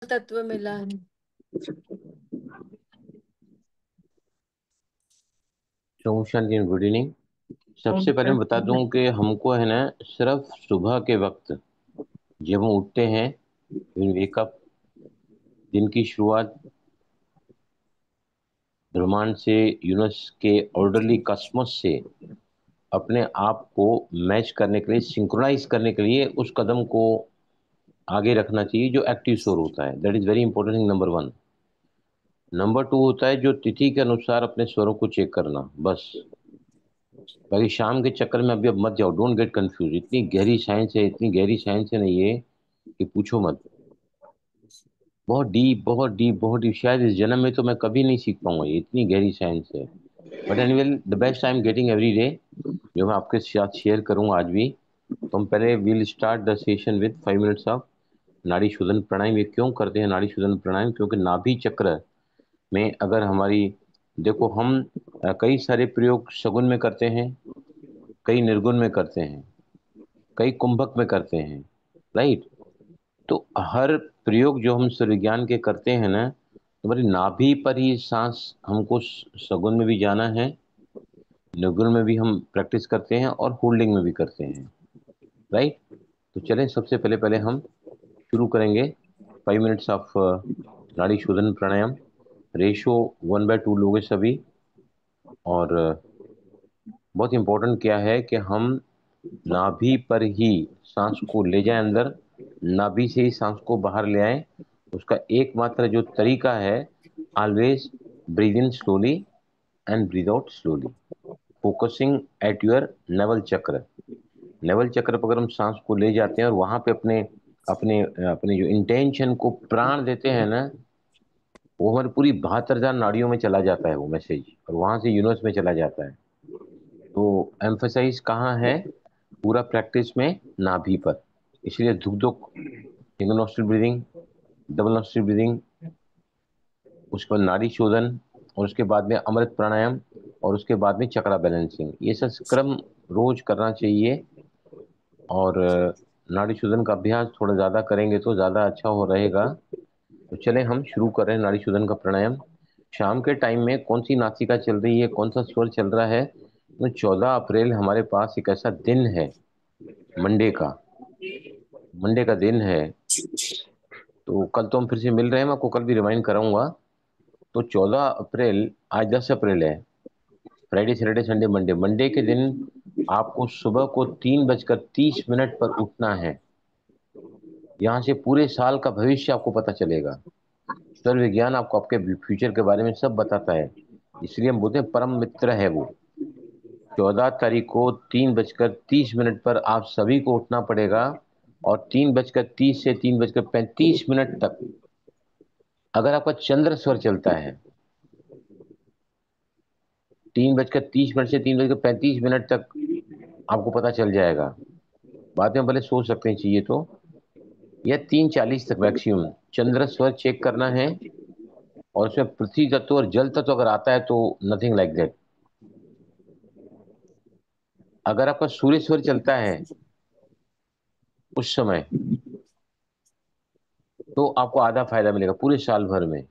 तत्व मिला है। शांति, गुड इवनिंग। सबसे पहले मैं बता दूं कि हमको है ना, सिर्फ सुबह के वक्त जब हम उठते हैं, वेकअप, दिन की शुरुआत ब्रह्मांड से, यूनिवर्स के ऑर्डरली कॉस्मोस से अपने आप को मैच करने के लिए, सिंक्रोनाइज करने के लिए उस कदम को आगे रखना चाहिए जो एक्टिव शोर होता है। That is very important thing, number one. Number two होता है जो तिथि के अनुसार अपने स्वरों को चेक करना, बस। बाकी शाम के चक्कर में अभी अब मत जाओ, डोंट गेट कंफ्यूज। इतनी गहरी साइंस है, इतनी गहरी साइंस है ना ये, कि पूछो मत। बहुत डीप, बहुत डीप, बहुत डीप। शायद इस जन्म में तो मैं कभी नहीं सीख पाऊंगा, ये इतनी गहरी साइंस है। But anyway, the best I am getting every day, जो मैं आपके साथ शेयर करूंगा आज भी। तो हम पहले will start the session with 5 minutes of नाड़ी शोधन प्राणायाम। ये क्यों करते हैं नाड़ी शोधन प्राणायाम? क्योंकि नाभि चक्र में अगर हमारी, देखो हम कई सारे प्रयोग सगुन में करते हैं, कई निर्गुण में करते हैं, कई कुंभक में करते हैं, राइट। तो हर प्रयोग जो हम सूर्य विज्ञान के करते हैं ना, हमारी नाभि पर ही सांस हमको सगुन में भी जाना है, निर्गुण में भी हम प्रैक्टिस करते हैं और होल्डिंग में भी करते हैं, राइट। तो चलें, सबसे पहले पहले हम शुरू करेंगे 5 मिनट्स ऑफ नाड़ी शोधन प्राणायाम। रेशो 1/2 लोगे सभी। और बहुत इंपॉर्टेंट क्या है कि हम नाभि पर ही सांस को ले जाएं अंदर, नाभि से ही सांस को बाहर ले आए। उसका एकमात्र जो तरीका है, always breathe in slowly and breathe out slowly, focusing at your naval चक्र। नेवल चक्र पर अगर हम सांस को ले जाते हैं और वहां पे अपने अपने अपने जो इंटेंशन को प्राण देते हैं ना, वो हमारी पूरी 72,000 नाड़ियों में चला जाता है वो मैसेज, और वहां से यूनिवर्स में चला जाता है। तो एम्फसाइज कहाँ है पूरा प्रैक्टिस में? नाभि पर। इसलिए धुक धुक, single nostril breathing, double nostril breathing, उसके बाद नाड़ी शोधन, और उसके बाद में अमृत प्राणायाम, और उसके बाद में चक्रा बैलेंसिंग। ये सब क्रम रोज करना चाहिए। और नाड़ी शोधन का अभ्यास थोड़ा ज्यादा करेंगे तो ज्यादा अच्छा हो रहेगा। तो चलें हम शुरू कर रहे हैं नाड़ी शोधन का प्राणायाम। शाम के टाइम में कौन सी नासिका चल रही है, कौन सा स्वर चल रहा है? तो 14 अप्रैल हमारे पास एक ऐसा दिन है, मंडे का, मंडे का दिन है। तो कल तो हम फिर से मिल रहे हैं, मैं आपको कल भी रिमाइंड कराऊंगा। तो 14 अप्रैल, आज 10 अप्रैल है। Friday, Saturday, Sunday, Monday, Monday के दिन आपको सुबह को 3:30 पर उठना है। यहाँ से पूरे साल का भविष्य आपको पता चलेगा। स्वर विज्ञान आपको आपके फ्यूचर के बारे में सब बताता है, इसलिए हम बोलते हैं परम मित्र है वो। 14 तारीख को 3:30 पर आप सभी को उठना पड़ेगा। और 3:30 से 3:35 तक अगर आपका चंद्र स्वर चलता है, 3:30 से 3:35 तक आपको पता चल जाएगा। बाद में भले सोच सकते हैं चाहिए तो, या 3:40 तक मैक्सिमम चंद्र स्वर चेक करना है। और उसमें पृथ्वी तत्व और जल तत्व अगर आता है तो नथिंग लाइक दैट। अगर आपका सूर्य स्वर चलता है उस समय, तो आपको आधा फायदा मिलेगा पूरे साल भर में।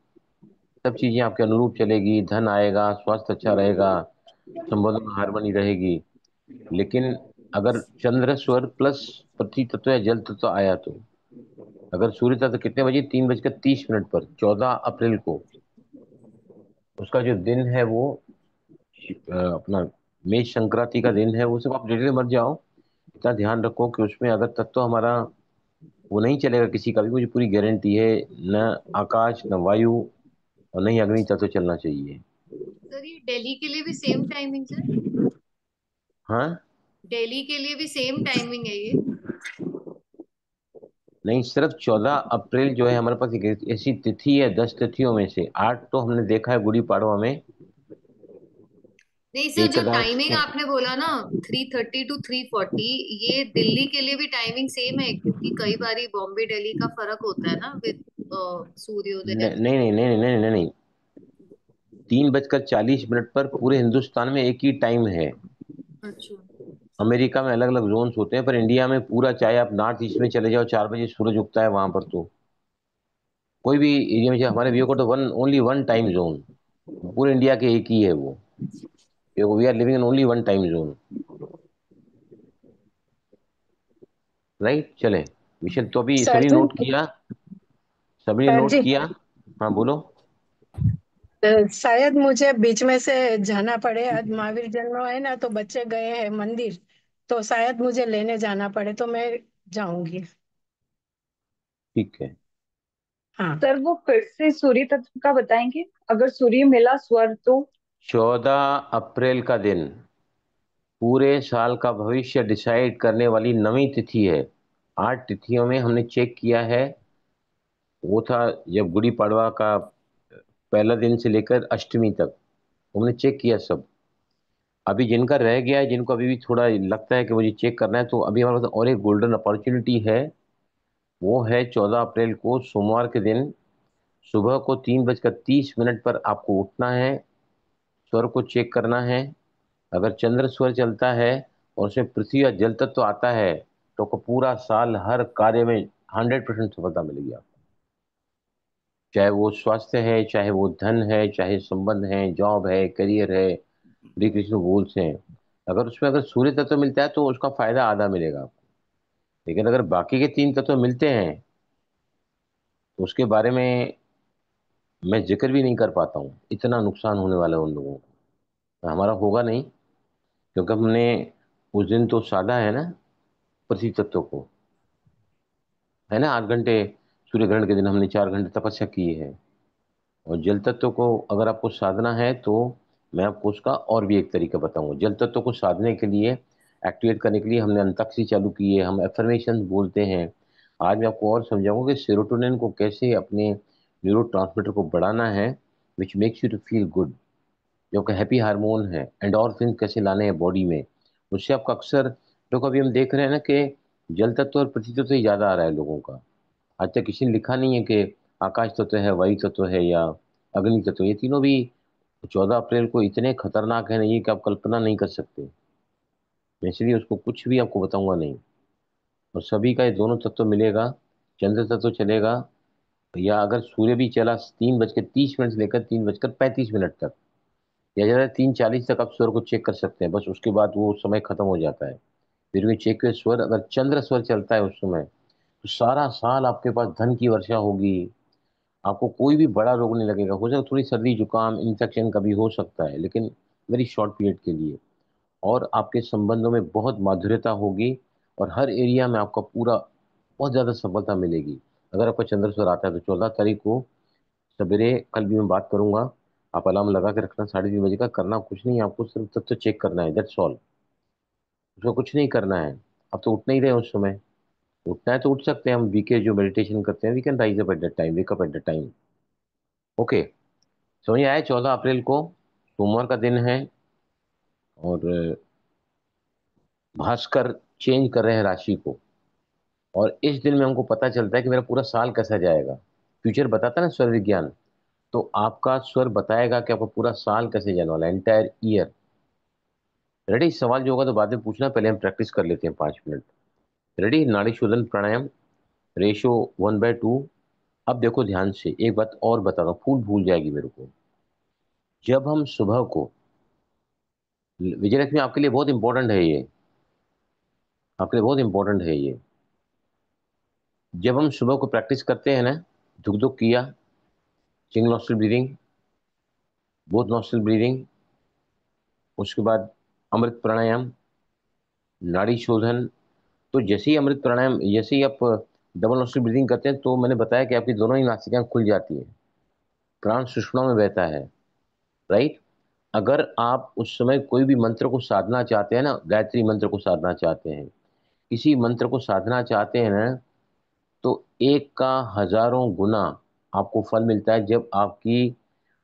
सब चीजें आपके अनुरूप चलेगी, धन आएगा, स्वास्थ्य अच्छा रहेगा, संबंधों में हार्मनी रहेगी। लेकिन अगर चंद्र स्वर प्लस पृथ्वी तत्व या जल तत्व आया तो, अगर सूर्य तत्व कितने बजे? 3:30 पर 14 अप्रैल को, उसका जो दिन है वो अपना मेष संक्रांति का दिन है। वो सब आप डिटेल मत जाओ, इतना ध्यान रखो कि उसमें अगर तत्व हमारा वो नहीं चलेगा किसी का भी, मुझे पूरी गारंटी है। न आकाश, न वायु, और नहीं अग्नि तत्व चलना चाहिए। सर ये दिल्ली के लिए भी सेम टाइमिंग है? हाँ। दिल्ली के लिए भी सेम टाइमिंग है ये? नहीं, सिर्फ 14 अप्रैल जो है हमारे पास एक ऐसी तिथि है, 10 तिथियों में से 8 तो हमने देखा है गुड़ी पड़वा में। नहीं सर, जो एकदश टाइमिंग के, आपने बोला ना, 3:30 to 3:40, ये दिल्ली के लिए भी टाइमिंग सेम है? क्योंकि कई बारी बॉम्बे दिल्ली का फर्क होता है ना विद सूर्योदय। नहीं नहीं नहीं नहीं नहीं नहीं नहीं, 3:40 पर पूरे हिंदुस्तान में एक ही टाइम है। अच्छा। अमेरिका में अलग अलग जोन्स होते हैं, पर इंडिया में पूरा, चाहे आप नॉर्थ ईस्ट में चले जाओ, 4 बजे सूरज उगता है वहां पर तो। कोई भी एरिया में, जैसे हमारे व्यू को तो one only one time zone, पूरे इंडिया के एक ही है वो, we are living in only one time zone. Right, चले मिशन, तो अभी सर सभी जी। नोट किया? सभी ने सर नोट जी, किया? हाँ बोलो। शायद मुझे बीच में से जाना पड़े। आज महावीर जन्म है ना, तो बच्चे गए हैं मंदिर, तो शायद मुझे लेने जाना पड़े, तो मैं जाऊंगी। ठीक है। हाँ। सर वो फिर से सूर्य तत्व का बताएंगे, अगर सूर्य मिला स्वर तो? 14 अप्रैल का दिन पूरे साल का भविष्य डिसाइड करने वाली नवीं तिथि है। 8 तिथियों में हमने चेक किया है, वो था जब गुड़ी पड़वा का पहला दिन से लेकर अष्टमी तक हमने चेक किया सब। अभी जिनका रह गया है, जिनको अभी भी थोड़ा लगता है कि मुझे चेक करना है, तो अभी हमारे पास और एक गोल्डन अपॉर्चुनिटी है। वो है 14 अप्रैल को सोमवार के दिन सुबह को 3:30 पर आपको उठना है, स्वर को चेक करना है। अगर चंद्र स्वर चलता है और उसमें पृथ्वी या जल तत्व तो आता है, तो आपको पूरा साल हर कार्य में 100% सफलता मिलेगी आपको। चाहे वो स्वास्थ्य है, चाहे वो धन है, चाहे संबंध है, जॉब है, करियर है, रिक्रिएशनल गोल्स हैं। अगर उसमें अगर सूर्य तत्व मिलता है तो उसका फायदा आधा मिलेगा आपको। लेकिन अगर बाकी के 3 तत्व मिलते हैं तो उसके बारे में मैं जिक्र भी नहीं कर पाता हूँ, इतना नुकसान होने वाला है उन लोगों को। हमारा होगा नहीं, क्योंकि हमने उस दिन तो साधा है ना पृथ्वी तत्व को, है ना। 8 घंटे सूर्य ग्रहण के दिन हमने 4 घंटे तपस्या की है। और जल तत्व को अगर आपको साधना है तो मैं आपको उसका और भी एक तरीका बताऊंगा। जल तत्व को साधने के लिए, एक्टिवेट करने के लिए हमने अंताक्षरी चालू की है, हम एफर्मेशन बोलते हैं। आज मैं आपको और समझाऊंगा कि सेरोटोनिन को कैसे अपने न्यूरो को बढ़ाना है, which makes you to feel good, जो कि हैप्पी हार्मोन है। एंडोर्फिन कैसे लाने हैं बॉडी में, उससे आपका अक्सर, जो कभी हम देख रहे हैं ना कि जल तत्व और पृथ्वी तत्व ही ज्यादा आ रहा है लोगों का। आज तक किसी ने लिखा नहीं है कि आकाश तत्व है, वायु तत्व है, या अग्नि तत्व। ये तीनों भी 14 अप्रैल को इतने खतरनाक है ना ये, कि आप कल्पना नहीं कर सकते। मैं इसलिए उसको कुछ भी आपको बताऊंगा नहीं। और सभी का ये दोनों तत्व मिलेगा। चंद्र तत्व चलेगा, या अगर सूर्य भी चला 3:30 से लेकर 3:35 तक, या ज्यादा 3:40 तक आप स्वर को चेक कर सकते हैं। बस उसके बाद वो समय खत्म हो जाता है। फिर भी चेक के स्वर, अगर चंद्र स्वर चलता है उस समय, तो सारा साल आपके पास धन की वर्षा होगी। आपको कोई भी बड़ा रोग नहीं लगेगा। हो सकता है थोड़ी सर्दी जुकाम इन्फेक्शन कभी हो सकता है, लेकिन वेरी शॉर्ट पीरियड के लिए। और आपके संबंधों में बहुत माधुर्यता होगी, और हर एरिया में आपका पूरा बहुत ज्यादा सफलता मिलेगी। अगर आपका चंद्र स्वर आता है तो 14 तारीख को सवेरे, कल भी मैं बात करूंगा, आप अलार्म लगा के रखना 3:30 बजे का। करना कुछ नहीं, आपको सिर्फ तत्व चेक करना है, दैट्स ऑल। उसको कुछ नहीं करना है। अब तो उठ नहीं रहे उस समय, उठना है तो उठ सकते हैं। हम वीके जो मेडिटेशन करते हैं, we can rise up at that time, wake up at that time. Okay, समझ आया? 14 अप्रैल को सोमवार का दिन है, और भास्कर चेंज कर रहे हैं राशि को। और इस दिन में हमको पता चलता है कि मेरा पूरा साल कैसा जाएगा। फ्यूचर बताता है ना स्वर विज्ञान, तो आपका स्वर बताएगा कि आपका पूरा साल कैसे जाने वाला है, एंटायर ईयर। रेडी? सवाल जो होगा तो बाद में पूछना, पहले हम प्रैक्टिस कर लेते हैं 5 मिनट। रेडी? नाड़ी शोधन प्राणायाम, रेशो 1/2। अब देखो ध्यान से, एक बात और बता दो, फूल भूल जाएगी मेरे को। जब हम सुबह को, विजयलक्ष्मी आपके लिए बहुत इंपॉर्टेंट है ये, आपके लिए बहुत इंपॉर्टेंट है ये। जब हम सुबह को प्रैक्टिस करते हैं ना, धुक धुक किया, single nostril breathing, both nostril breathing, उसके बाद अमृत प्राणायाम, नाड़ी शोधन। तो जैसे ही अमृत प्राणायाम, जैसे ही आप डबल नॉस्ट्रल ब्रीदिंग करते हैं, तो मैंने बताया कि आपकी दोनों ही नासिकाएं खुल जाती है, प्राण सुषुम्ना में बहता है। राइट? अगर आप उस समय कोई भी मंत्र को साधना चाहते हैं ना, गायत्री मंत्र को साधना चाहते हैं, किसी मंत्र को साधना चाहते हैं ना, तो एक का हजारों गुना आपको फल मिलता है। जब आपकी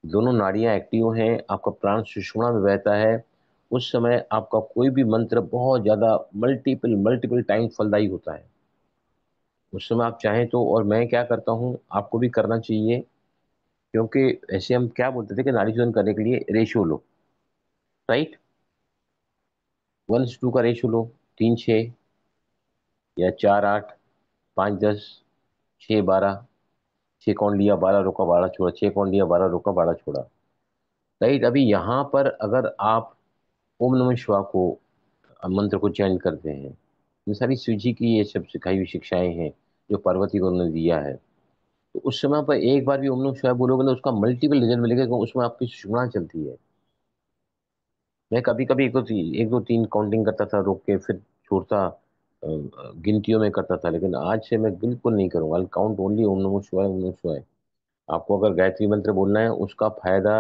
दोनों नाड़ियां एक्टिव हैं, आपका प्राण सुषुम्ना में बहता है, उस समय आपका कोई भी मंत्र बहुत ज्यादा मल्टीपल मल्टीपल टाइम फलदायी होता है। उस समय आप चाहें तो, और मैं क्या करता हूँ, आपको भी करना चाहिए। क्योंकि ऐसे हम क्या बोलते थे कि नाड़ी शोधन करने के लिए रेशियो लो, राइट? 1:2 का रेशियो लो, 3:6, या 4:8, 5:10, 6:12, 6 काउंट लिया, 12 रोका, 12 छोड़ा, 6 काउंट लिया, 12 रोका, 12 छोड़ा। राइट। अभी यहाँ पर अगर आप ओम नमः शिवाय को मंत्र को चेंज करते हैं, ये सारी शिव जी की ये सब सिखाई हुई शिक्षाएं हैं जो पार्वती को उन्होंने दिया है, तो उस समय पर एक बार भी ओम नमः शिवाय बोलोगे तो उसका मल्टीपल रिजल्ट मिलेगा, क्योंकि उसमें आपकी सुषुम्ना चलती है। मैं कभी कभी एक दो तीन काउंटिंग करता था, रोक के फिर छोड़ता, गिनतियों में करता था, लेकिन आज से मैं बिल्कुल नहीं करूंगा। आई काउंट ओनली ओम नमः शिवाय, ओम नमः शिवाय। आपको अगर गायत्री मंत्र बोलना है, उसका फायदा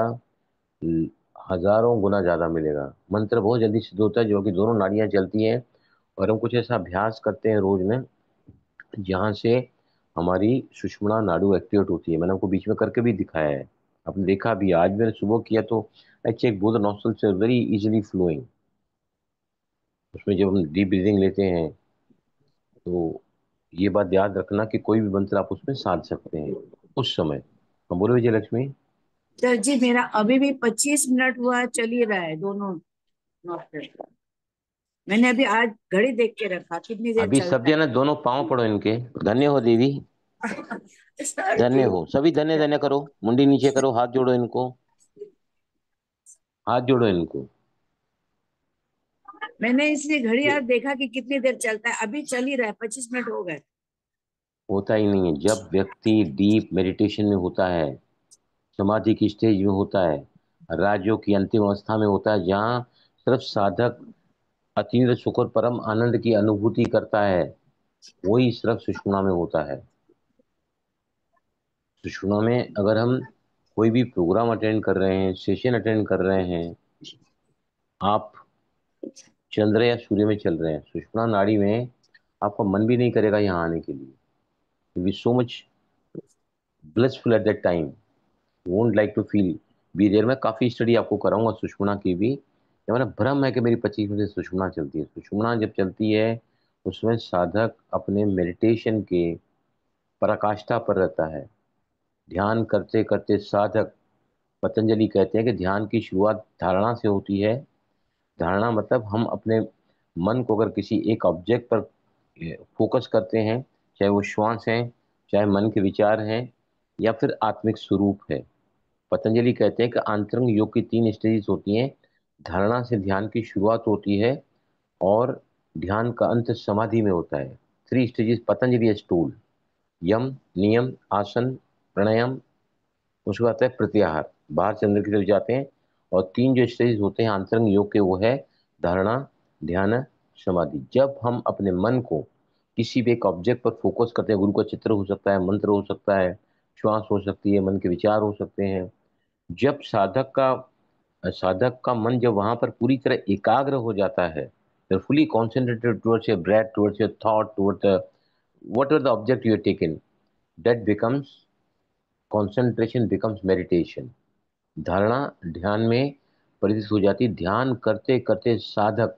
ल- हजारों गुना ज्यादा मिलेगा। मंत्र बहुत जल्दी सिद्ध होता है, जो कि दोनों नाड़ियां चलती हैं, और हम कुछ ऐसा अभ्यास करते हैं रोज में जहाँ से हमारी सुषुम्ना नाडु एक्टिवेट होती है। मैंने आपको बीच में करके भी दिखाया है, आपने देखा भी। आज मैंने सुबह किया तो I check both the nostrils very easily flowing. उसमें जब हम डीप ब्रीदिंग लेते हैं तो ये बात याद रखना कि कोई भी मंत्र आप उसमें साध सकते हैं उस समय। हम बोलो विजय लक्ष्मी। सर जी मेरा अभी भी 25 मिनट हुआ, चल ही रहा है दोनों नौकरी। मैंने अभी आज घड़ी देख के रखा कितनी देर अभी सब चलता जना दोनों पांव पड़ो इनके। धन्य हो देवी, है। सर धन्य जी हो सभी, धन्य धन्य करो, मुंडी नीचे करो, हाथ जोड़ो इनको, हाथ जोड़ो इनको। मैंने इसलिए घड़ी आज देखा कि कितनी देर चलता है, अभी चल ही रहा है, 25 मिनट हो गए। होता ही नहीं है। जब व्यक्ति डीप मेडिटेशन में होता है, समाधि की स्टेज में होता है, राजयोग की अंतिम अवस्था में होता है, जहाँ सिर्फ साधक अतीन्द्र सुख और परम आनंद की अनुभूति करता है, वही सिर्फ सुषुम्ना में होता है। सुषुम्ना में अगर हम कोई भी प्रोग्राम अटेंड कर रहे हैं, सेशन अटेंड कर रहे हैं, आप चंद्र या सूर्य में चल रहे हैं, सुषुम्ना नाड़ी में आपका मन भी नहीं करेगा यहाँ आने के लिए। Be so much blissful at that time, won't like to feel be there. मैं काफी स्टडी आपको कराऊंगा सुषुम्ना की भी। ये हमारा भ्रम है कि मेरी 25 मिनट से सुषुम्ना चलती है। सुषुम्ना जब चलती है उसमें साधक अपने मेडिटेशन के पराकाष्ठा पर रहता है। ध्यान करते करते साधक, पतंजलि कहते हैं कि ध्यान की शुरुआत धारणा से होती है। धारणा मतलब हम अपने मन को अगर किसी एक ऑब्जेक्ट पर फोकस करते हैं, चाहे वो श्वास है, चाहे मन के विचार हैं, या फिर आत्मिक स्वरूप है। पतंजलि कहते हैं कि आंतरिक योग की 3 स्टेजेस होती हैं। धारणा से ध्यान की शुरुआत होती है, और ध्यान का अंत समाधि में होता है। 3 स्टेजेस पतंजलि हैज टोल्ड। यम, नियम, आसन, प्राणायाम, उसके बाद आता है प्रत्याहार, बाहर चंद्र की तरफ जाते हैं। और 3 जो स्टेज होते हैं अंतरंग योग के, वो है धारणा, ध्यान, समाधि। जब हम अपने मन को किसी भी एक ऑब्जेक्ट पर फोकस करते हैं, गुरु का चित्र हो सकता है, मंत्र हो सकता है, श्वास हो सकती है, मन के विचार हो सकते हैं। जब साधक का मन जब वहां पर पूरी तरह एकाग्र हो जाता है, fully concentrated towards your breath, towards your thought, towards whatever the object you have taken, that becomes concentration, becomes meditation। धारणा ध्यान में परिणत हो जाती। ध्यान करते करते साधक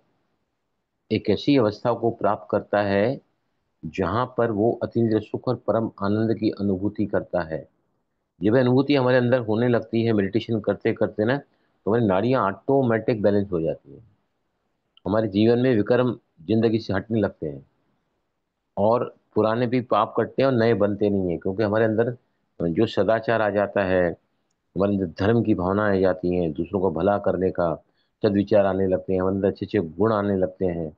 एक ऐसी अवस्था को प्राप्त करता है जहां पर वो अतीन्द्रिय सुख और परम आनंद की अनुभूति करता है। जब वह अनुभूति हमारे अंदर होने लगती है मेडिटेशन करते करते ना, तो हमारी नाड़ियां ऑटोमेटिक बैलेंस हो जाती हैं। हमारे जीवन में विक्रम जिंदगी से हटने लगते हैं, और पुराने भी पाप कटते हैं और नए बनते नहीं है, क्योंकि हमारे अंदर जो सदाचार आ जाता है, हमारे अंदर धर्म की भावना आ जाती है, दूसरों को भला करने का सदविचार आने लगते हैं, हमारे अंदर अच्छे अच्छे गुण आने लगते हैं,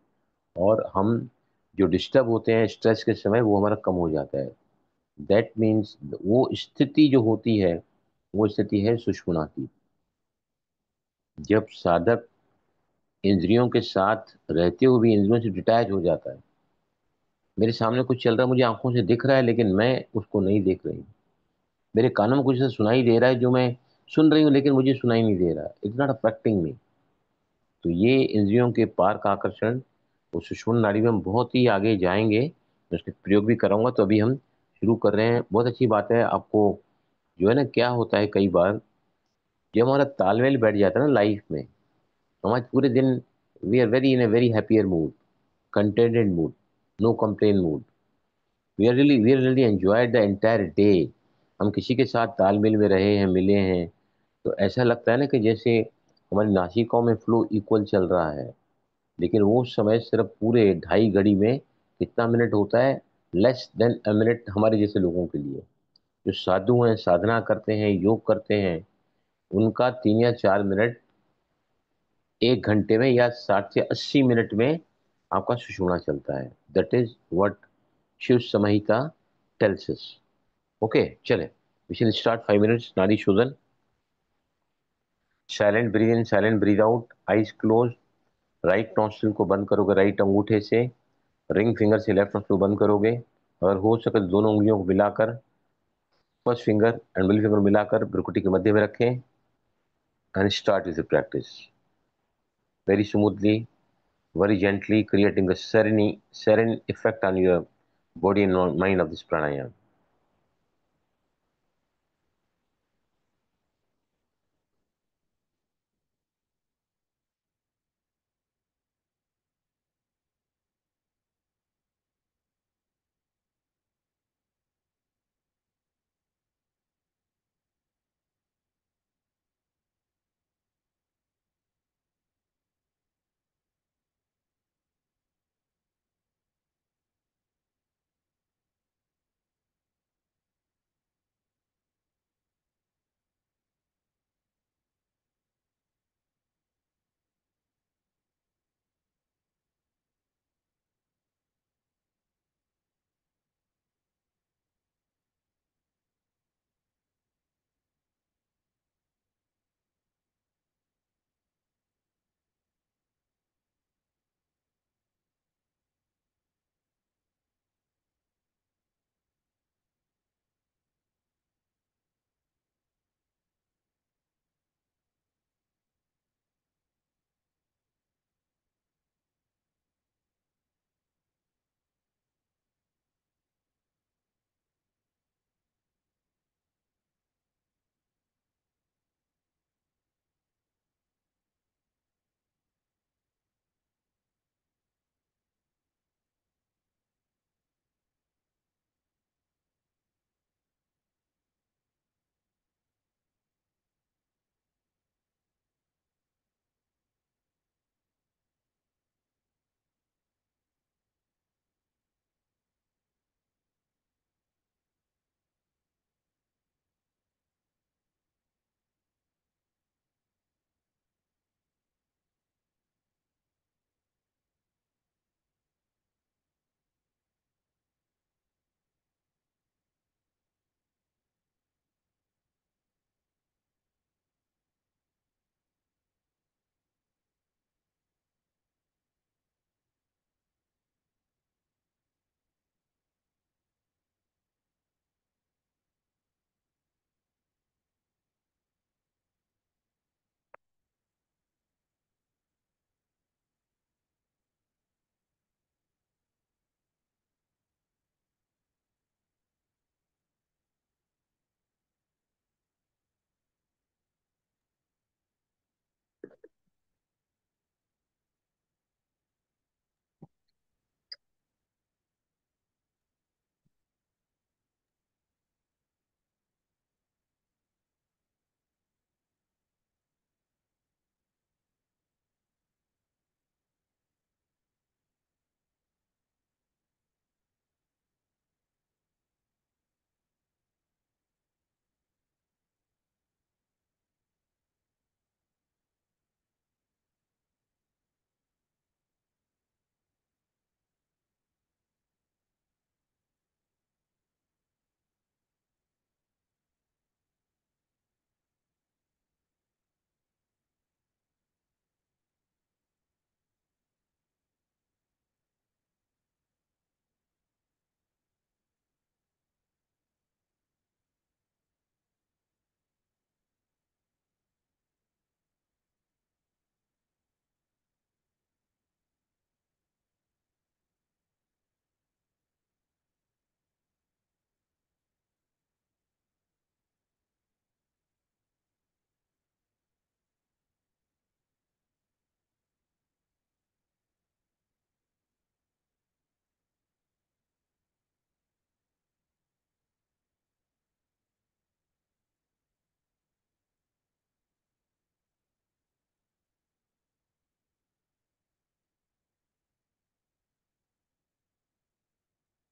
और हम जो डिस्टर्ब होते हैं स्ट्रेस के समय, वो हमारा कम हो जाता है। दैट मीन्स वो स्थिति जो होती है, वो स्थिति है सुषुम्ना की। जब साधक इंद्रियों के साथ रहते हुए भी इंद्रियों से डिटैच हो जाता है। मेरे सामने कुछ चल रहा है, मुझे आंखों से दिख रहा है, लेकिन मैं उसको नहीं देख रही हूँ। मेरे कानों में कुछ ऐसा सुनाई दे रहा है जो मैं सुन रही हूँ, लेकिन मुझे सुनाई नहीं दे रहा। इट्स नॉट अफेक्टिंग मी। तो ये इंद्रियों के पार का आकर्षण, वो सुषुम्ना नाड़ी में हम बहुत ही आगे जाएंगे, मैं उसके प्रयोग भी कराऊंगा। तो अभी हम शुरू कर रहे हैं। बहुत अच्छी बात है। आपको जो है ना, क्या होता है कई बार, जब हमारा तालमेल बैठ जाता है ना लाइफ में, तो हमारे पूरे दिन we are very in a very happier mood, contented mood, no complain mood. We are really enjoyed the entire day. हम किसी के साथ तालमेल में रहे हैं, मिले हैं, तो ऐसा लगता है ना कि जैसे हमारी नासिकाओं में फ्लो इक्वल चल रहा है। लेकिन वो समय सिर्फ पूरे 2.5 घड़ी में कितना मिनट होता है? लेस देन अ मिनट हमारे जैसे लोगों के लिए। जो साधु हैं, साधना करते हैं, योग करते हैं, उनका 3 या 4 मिनट 1 घंटे में या 60 से 80 मिनट में आपका सुषुम्ना चलता है। That is what Shiva Samhita tells us. Okay, चले, we shall start 5 minutes nadi shodhan. Silent breathe in, silent breathe out, eyes close. Right nostril को बंद करोगे राइट अंगूठे से, रिंग फिंगर से लेफ्ट नॉस्ट्रिल को बंद करोगे। अगर हो सके तो दोनों उंगलियों को मिलाकर, first finger and middle finger मिलाकर भ्रुकुटी के मध्य में रखें and start with the practice very smoothly, very gently, creating a serene effect on your body and mind of this pranayama.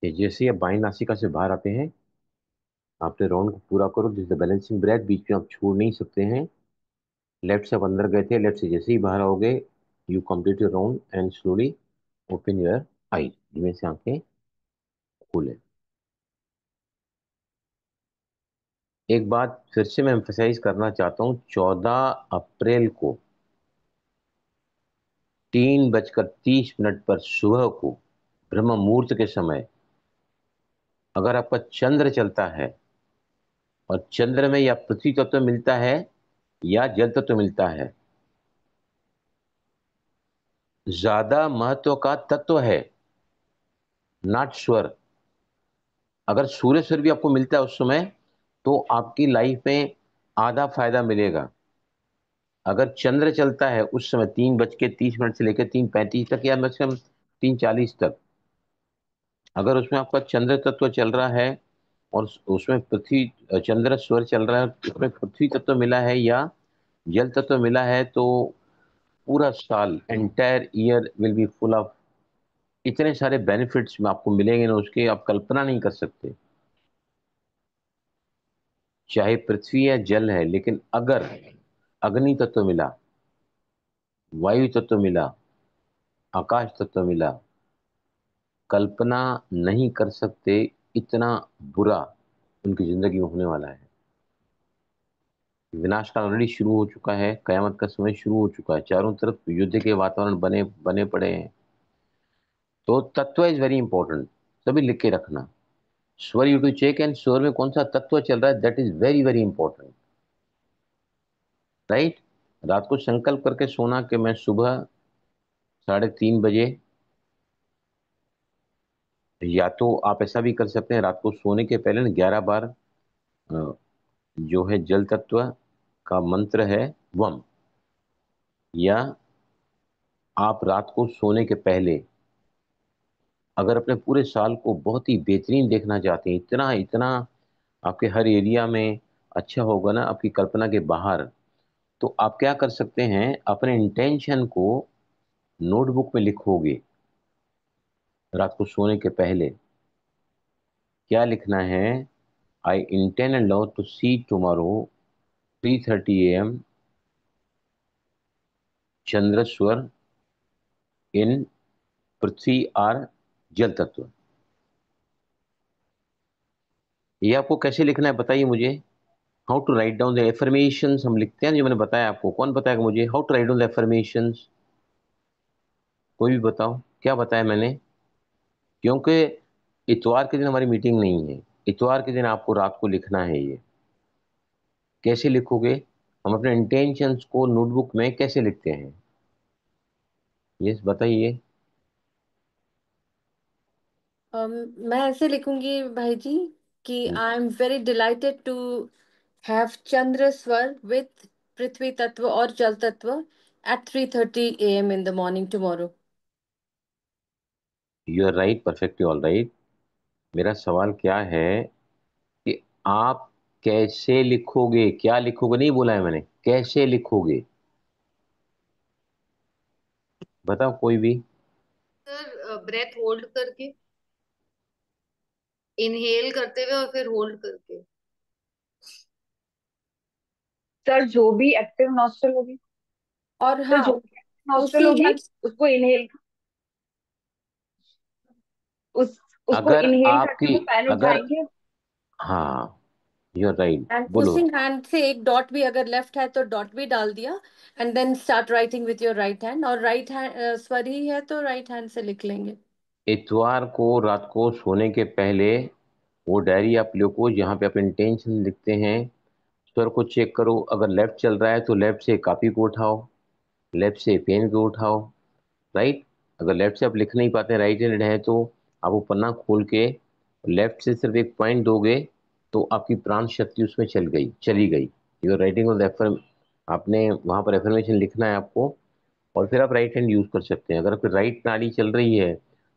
जैसे ही आप बाएं नासिका से बाहर आते हैं, आपने राउंड को पूरा करो, दिस द बैलेंसिंग ब्रेथ, बीच में आप छोड़ नहीं सकते हैं। लेफ्ट से आप अंदर गए थे, लेफ्ट से जैसे ही बाहर आओगे, you complete your round and slowly open your eye, धीमे से आंखें खोलें। एक बात फिर से मैं एम्फेसाइज करना चाहता हूँ, 14 अप्रैल को 3:30 पर सुबह को ब्रह्म मुहूर्त के समय अगर आपका चंद्र चलता है और चंद्र में या पृथ्वी तत्व मिलता है या जल तत्व मिलता है, ज्यादा महत्व का तत्व है, नॉट स्वर। अगर सूर्य स्वर भी आपको मिलता है उस समय, तो आपकी लाइफ में आधा फायदा मिलेगा। अगर चंद्र चलता है उस समय 3:30 से लेकर 3:35 तक या मैक्सिमम 3:40 तक, अगर उसमें आपका चंद्र तत्व चल रहा है और उसमें पृथ्वी चंद्र स्वर चल रहा है, उसमें पृथ्वी तत्व मिला है या जल तत्व मिला है, तो पूरा साल entire year will be full of इतने सारे बेनिफिट्स में आपको मिलेंगे ना, उसके आप कल्पना नहीं कर सकते। चाहे पृथ्वी या जल है, लेकिन अगर अग्नि तत्व मिला, वायु तत्व मिला, आकाश तत्व मिला, कल्पना नहीं कर सकते इतना बुरा उनकी जिंदगी में होने वाला है। विनाश काल ऑलरेडी शुरू हो चुका है, कयामत का समय शुरू हो चुका है, चारों तरफ युद्ध के वातावरण बने बने पड़े हैं। तो तत्व इज वेरी इंपॉर्टेंट, सभी लिख के रखना। स्वर यू टू चेक एंड स्वर में कौन सा तत्व चल रहा है, that is very very important, right. रात को संकल्प करके सोना कि मैं सुबह 3:30 बजे, या तो आप ऐसा भी कर सकते हैं रात को सोने के पहले ना 11 बार जो है जल तत्व का मंत्र है वम, या आप रात को सोने के पहले अगर अपने पूरे साल को बहुत ही बेहतरीन देखना चाहते हैं, इतना इतना आपके हर एरिया में अच्छा होगा ना, आपकी कल्पना के बाहर, तो आप क्या कर सकते हैं, अपने इंटेंशन को नोटबुक में लिखोगे रात को सोने के पहले। क्या लिखना है, I intend and love to see tomorrow 3:30 AM chandraswar in prithvi or jal tattva. ये आपको कैसे लिखना है बताइए मुझे। How to write down the affirmations हम लिखते हैं, जो मैंने बताया आपको, कौन बताएगा मुझे how to write down the affirmations? कोई भी बताओ क्या बताया मैंने, क्योंकि इतवार के दिन हमारी मीटिंग नहीं है, इतवार के दिन आपको रात को लिखना है ये। कैसे लिखोगे, हम अपने इंटेंशंस को नोटबुक में कैसे लिखते हैं, यस बताइए। मैं ऐसे लिखूंगी भाई जी कि I am very delighted to have chandra swar with prithvi tattva और jal tattva at 3:30 AM in the morning tomorrow. You are right, perfectly all right. मेरा सवाल क्या है कि आप कैसे लिखोगे, क्या लिखोगे नहीं बोला है मैंने, कैसे लिखोगे बताओ कोई भी। सर ब्रेथ होल्ड करके, इनहेल करते हुए और फिर होल्ड करके। सर जो भी एक्टिव नॉस्ट्रल होगी, और सर हाँ, जो भी एक्टिव नॉस्ट्रल उसी होगी साथ उसको इनहेल, उस उसको अगर इनहेल करते आपकी, हुए फैन अगर, उठाएंगे। हाँ यू आर राइट, एंड बोलो। पुशिंग हैंड से एक डॉट भी अगर लेफ्ट है तो डॉट भी डाल दिया। And then start writing with your right hand, और राइट हैंड स्वर ही है तो राइट हैंड से लिख लेंगे। इतवार को रात को सोने के पहले वो डायरी आप लिखो जहाँ पे आप इंटेंशन लिखते हैं, स्वर को चेक करो, अगर लेफ्ट चल रहा है तो लेफ्ट से कॉपी को उठाओ, लेफ्ट से पेन को उठाओ, राइट। अगर लेफ्ट से आप लिख नहीं पाते, राइट हैंड है, तो आप वो पन्ना खोल के लेफ्ट से सिर्फ एक पॉइंट दोगे तो आपकी प्राण शक्ति उसमें चली गई। Your writing on the affirm, आपने वहाँ पर एफर्मेशन लिखना है आपको, और फिर आप राइट हैंड यूज कर सकते हैं। अगर आपकी राइट नाड़ी चल रही है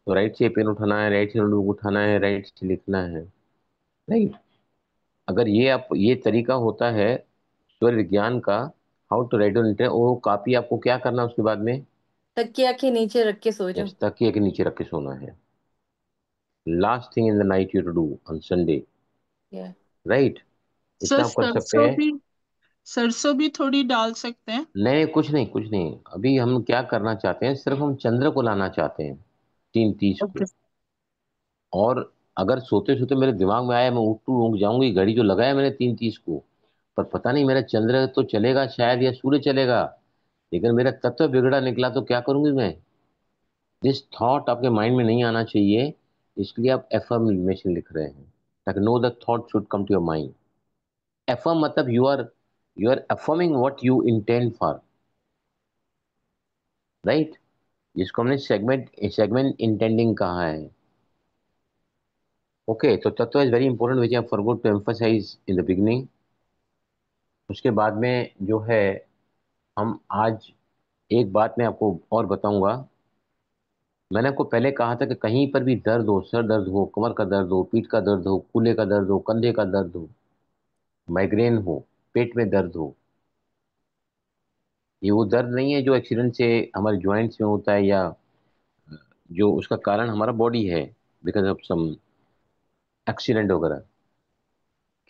तो राइट से पेन उठाना है, राइट से नोटबुक उठाना है, राइट से लिखना है, राइट। अगर ये आप ये तरीका होता है स्वर विज्ञान का, हाउ टू राइट ऑन, वो कॉपी आपको क्या करना है उसके बाद में, तकिया के नीचे रख के सो जाओ। यस तकिए के नीचे रख के सोना है। Last thing in the night you to do on Sunday, Yeah. Right, sir इतना आप कर सकते सरसों हैं। भी, सरसों भी थोड़ी डाल सकते हैं? नहीं, कुछ नहीं, कुछ नहीं। अभी हम क्या करना चाहते हैं, सिर्फ हम चंद्र को लाना चाहते हैं, 3:30 ओके। को। और अगर सोते सोते मेरे दिमाग में आया मैं उठ जाऊंगी, घड़ी जो लगाया मैंने 3:30 को, पर पता नहीं मेरा चंद्र तो चलेगा शायद या सूर्य चलेगा, लेकिन मेरा तत्व बिगड़ा निकला तो क्या करूंगी मैं? दिस थॉट आपके माइंड में नहीं आना चाहिए, इसलिए आप एफर्मेशन लिख रहे हैं, ताकि no the thought should come to your mind. Affirm मतलब you are affirming what you intend for, right, जिसको हमने सेगमेंट सेगमेंट इंटेंडिंग कहा है। ओके, तो तत्व is very important which I forgot to emphasise in the beginning. उसके बाद में जो है, हम आज एक बात मैं आपको और बताऊंगा। मैंने आपको पहले कहा था कि कहीं पर भी दर्द हो, सर दर्द हो, कमर का दर्द हो, पीठ का दर्द हो, कूल्हे का दर्द हो, कंधे का दर्द हो, माइग्रेन हो, पेट में दर्द हो, ये वो दर्द नहीं है जो एक्सीडेंट से हमारे ज्वाइंट्स में होता है, या जो उसका कारण हमारा बॉडी है बिकॉज ऑफ सम एक्सीडेंट वगैरह।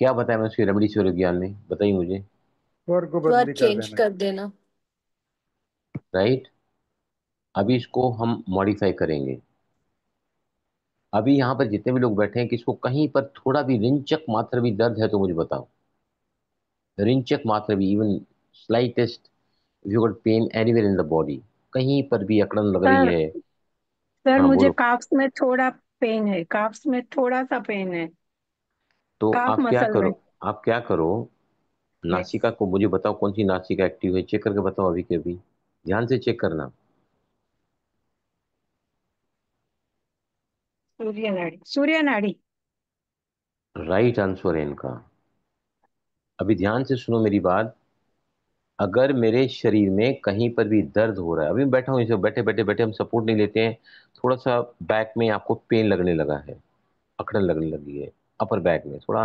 क्या बताया मैं उसकी रेमेडी स्वर ज्ञान में, बताइए मुझे। स्वर को स्वर बदली कर चेंज देना। कर देना। राइट, अभी इसको हम मॉडिफाई करेंगे। अभी यहाँ पर जितने भी लोग बैठे हैं, किसको कहीं पर थोड़ा भी रिंचक मात्र भी दर्द है तो मुझे बताओ। रिंचक मात्र भी, even slightest, if you got pain anywhere in the body, कहीं पर भी अकड़न लग रही सर, है। सर हाँ मुझे बोलो। काफ्स में थोड़ा पेन है, काफ्स में थोड़ा सा पेन है, तो काफ आप क्या मसल में। करो, आप क्या करो, यस। नासिका को मुझे बताओ कौन सी नासिका एक्टिव है, चेक करके बताओ अभी के अभी, ध्यान से चेक करना। सूर्य नाड़ी, सूर्य नाड़ी। राइट आंसर है इनका। अभी ध्यान से सुनो मेरी बात। अगर मेरे शरीर में कहीं पर भी दर्द हो रहा है, अभी मैं बैठा हूँ, इसे बैठे बैठे बैठे हम सपोर्ट नहीं लेते हैं, थोड़ा सा बैक में आपको पेन लगने लगा है, अकड़न लगने लगी है, अपर बैक में थोड़ा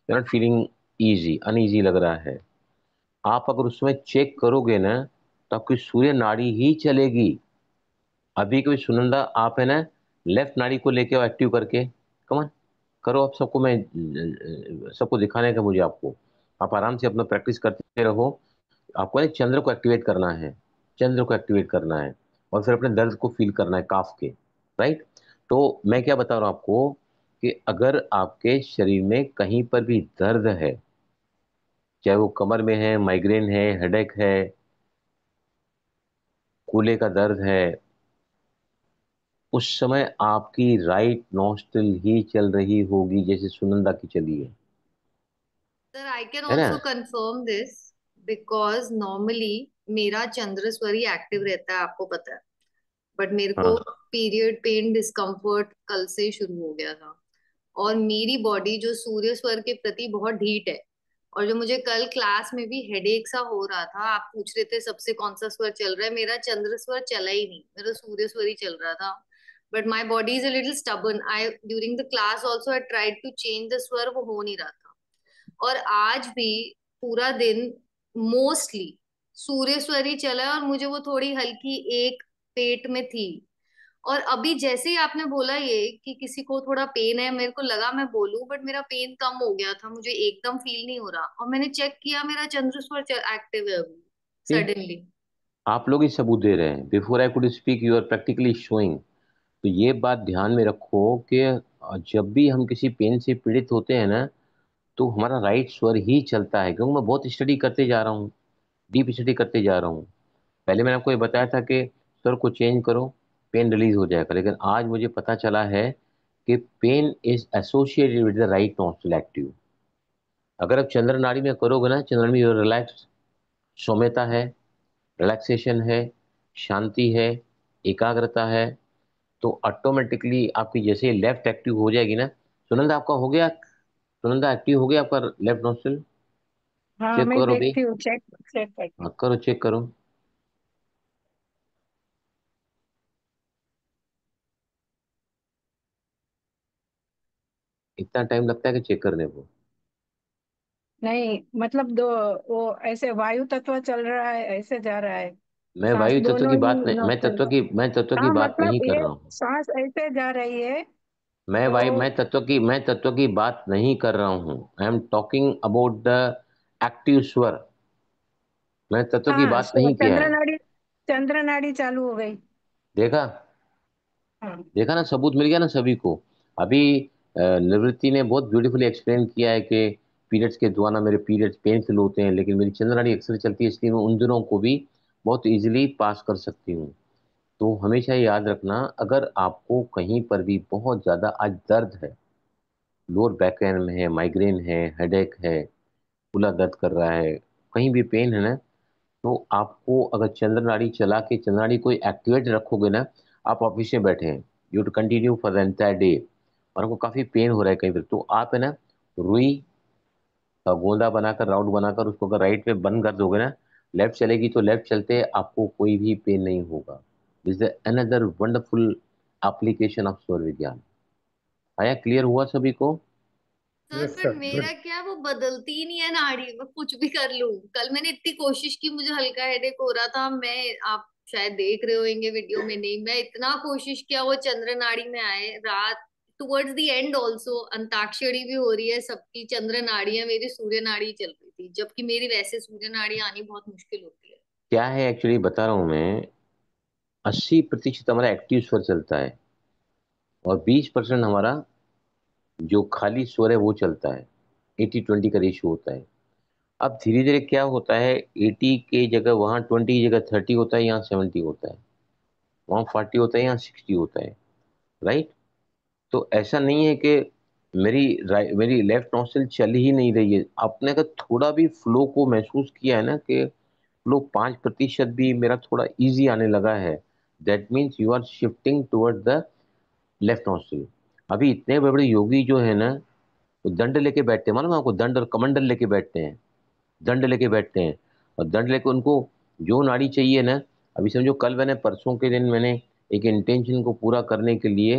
you not feeling easy, uneasy लग रहा है, आप अगर उसमें चेक करोगे ना, तो आपकी सूर्य नाड़ी ही चलेगी। अभी कोई सुनंदा आप है ना, लेफ्ट नाड़ी को लेके आओ एक्टिव करके, कमान करो आप, सबको मैं सबको दिखाने का मुझे आपको, आप आराम से अपना प्रैक्टिस करते रहो। आपको ना चंद्र को एक्टिवेट करना है, चंद्र को एक्टिवेट करना है, और फिर अपने दर्द को फील करना है काफ के। राइट, तो मैं क्या बता रहा हूँ आपको, कि अगर आपके शरीर में कहीं पर भी दर्द है, चाहे वो कमर में है, माइग्रेन है, हेडेक है, कूल्हे का दर्द है, उस समय आपकी राइट नॉस्ट्रिल ही चल रही होगी जैसे सुनंदा की चली सर आई कैन है ना? Also confirm this, because normally मेरा चंद्र स्वर ही एक्टिव रहता है, आपको पता है। बट मेरे को हाँ, पीरियड पेन डिस्कम्फर्ट कल से शुरू हो गया था, और मेरी बॉडी जो सूर्य स्वर के प्रति बहुत ढीठ है। और जो मुझे कल क्लास में भी हेडेक सा हो रहा था, आप पूछ रहे थे सबसे कौन सा स्वर चल रहा है, मेरा चंद्र स्वर चला ही नहीं, मेरा सूर्य स्वर ही चल रहा था। But my body is a little stubborn, I during the class also I tried to change the स्वर, वो हो नहीं रहा था। और आज भी पूरा दिन मोस्टली सूर्य स्वर ही चला है, और मुझे वो थोड़ी हल्की एक पेट में थी। और अभी जैसे ही आपने बोला ये कि किसी को थोड़ा पेन है, मेरे को लगा मैं बोलूं, बट मेरा पेन कम हो गया था, मुझे एकदम फील नहीं हो रहा, और मैंने चेक किया मेरा चंद्र स्वर एक्टिव है अभी See, सडनली। आप लोग ही सबूत दे रहे हैं, before I could speak you are practically showing. तो ये बात ध्यान में रखो कि जब भी हम किसी पेन से पीड़ित होते हैं ना, तो हमारा राइट स्वर ही चलता है, क्योंकि मैं बहुत स्टडी करते जा रहा हूँ, डीप स्टडी करते जा रहा हूँ। पहले मैंने आपको ये बताया था कि स्वर को चेंज करो, पेन रिलीज हो जाएगा, लेकिन आज मुझे पता चला है कि pain is associated with the right nostril active. अगर आप चंद्र नाड़ी में करोगे ना, चंद्र में रिलैक्स, सौम्यता है, रिलैक्सेशन है, शांति है, एकाग्रता है, तो ऑटोमेटिकली आपकी जैसे लेफ्ट एक्टिव हो जाएगी ना। सुनंदा आपका हो गया, सुनंदा एक्टिव हो गया आपका लेफ्ट नोस्ट्रल, हाँ चेक मैं करो भी। देखती हूँ, चेक चेक करती हाँ करो, चेक करो। इतना टाइम लगता है कि चेक करने को? हूँ। नहीं मतलब दो, वो ऐसे वायु तत्व चल रहा है, ऐसे जा रहा है, मैं सांस वायु तत्व दोनों की ही बात नहीं, नोस्ट्रल। मैं तत्व की हाँ बात नहीं मतलब कर ये रहा हूँ। सांस ऐसे जा रही है, मैं भाई तो मैं तत्व की बात नहीं कर रहा हूँ। I am talking about the active स्वर। मैं तत्व की हाँ, बात नहीं किया है। चंद्र नाड़ी चालू हो गई। देखा, हाँ। देखा ना, सबूत मिल गया ना सभी को। अभी निवृत्ति ने बहुत ब्यूटीफुली एक्सप्लेन किया है कि पीरियड्स के दौरान मेरे पीरियड्स पेनफुल होते हैं, लेकिन मेरी चंद्र नाड़ी अक्सर चलती है, इसलिए मैं उन दिनों को भी बहुत इजीली पास कर सकती हूँ। तो हमेशा याद रखना, अगर आपको कहीं पर भी बहुत ज्यादा आज दर्द है, लोअर बैक पेन में है, माइग्रेन है, हेडेक है, पूरा दर्द कर रहा है, कहीं भी पेन है ना, तो आपको अगर चंद्र नाड़ी चला के चंद्र नाड़ी को एक्टिवेट रखोगे ना, आप ऑफिस में बैठे हैं, you to continue for the entire day, और आपको काफी पेन हो रहा है कहीं पर, तो आप है ना रुई का गोंदा बनाकर, राउंड बनाकर, उसको अगर राइट में बंद कर दोगे ना, लेफ्ट चलेगी तो लेफ्ट चलते आपको कोई भी पेन नहीं होगा। This is another wonderful application of स्वर विज्ञान। आया क्लियर हुआ सभी को? सर यस पर सर, मेरा गुड। क्या वो बदलती ही नहीं है नाड़ी, मैं कुछ भी कर लूं। कल मैंने इतनी कोशिश की, मुझे हल्का हेडेक हो रहा था, मैं आप शायद देख रहे होंगे वीडियो में, नहीं मैं इतना कोशिश किया वो चंद्र नाड़ी में आए। रात towards the end also antakshari भी हो रही है सबकी, चंद्र नाड़ी है, मेरी सूर्य नाड़ी चल रही थी, जबकि मेरी वैसे सूर्य नाड़ी आनी बहुत मुश्किल होती है। क्या है एक्चुअली बता रहा हूं मैं, 80% हमारा एक्टिव स्वर चलता है, और 20% हमारा जो खाली स्वर है वो चलता है। 80-20 का रेशियो होता है। अब धीरे धीरे क्या होता है, 80 के जगह वहाँ 20 की जगह 30 होता है, यहाँ 70 होता है, वहाँ 40 होता है, यहाँ 60 होता है। राइट? तो ऐसा नहीं है कि मेरी लेफ्ट नॉस्ट्रिल चल ही नहीं रही है। आपने अगर थोड़ा भी फ्लो को महसूस किया है ना, कि फ्लो 5% भी मेरा थोड़ा इजी आने लगा है, that means you are shifting toward the left nostril. अभी इतने बड़े बड़े योगी जो है ना, वो दंड लेके बैठते हैं, मालूम है आपको, दंड और कमंडल लेके बैठते हैं, दंड लेके बैठते हैं, और दंड लेके उनको जो नाड़ी चाहिए ना। अभी समझो कल मैंने, परसों के दिन मैंने एक इंटेंशन को पूरा करने के लिए,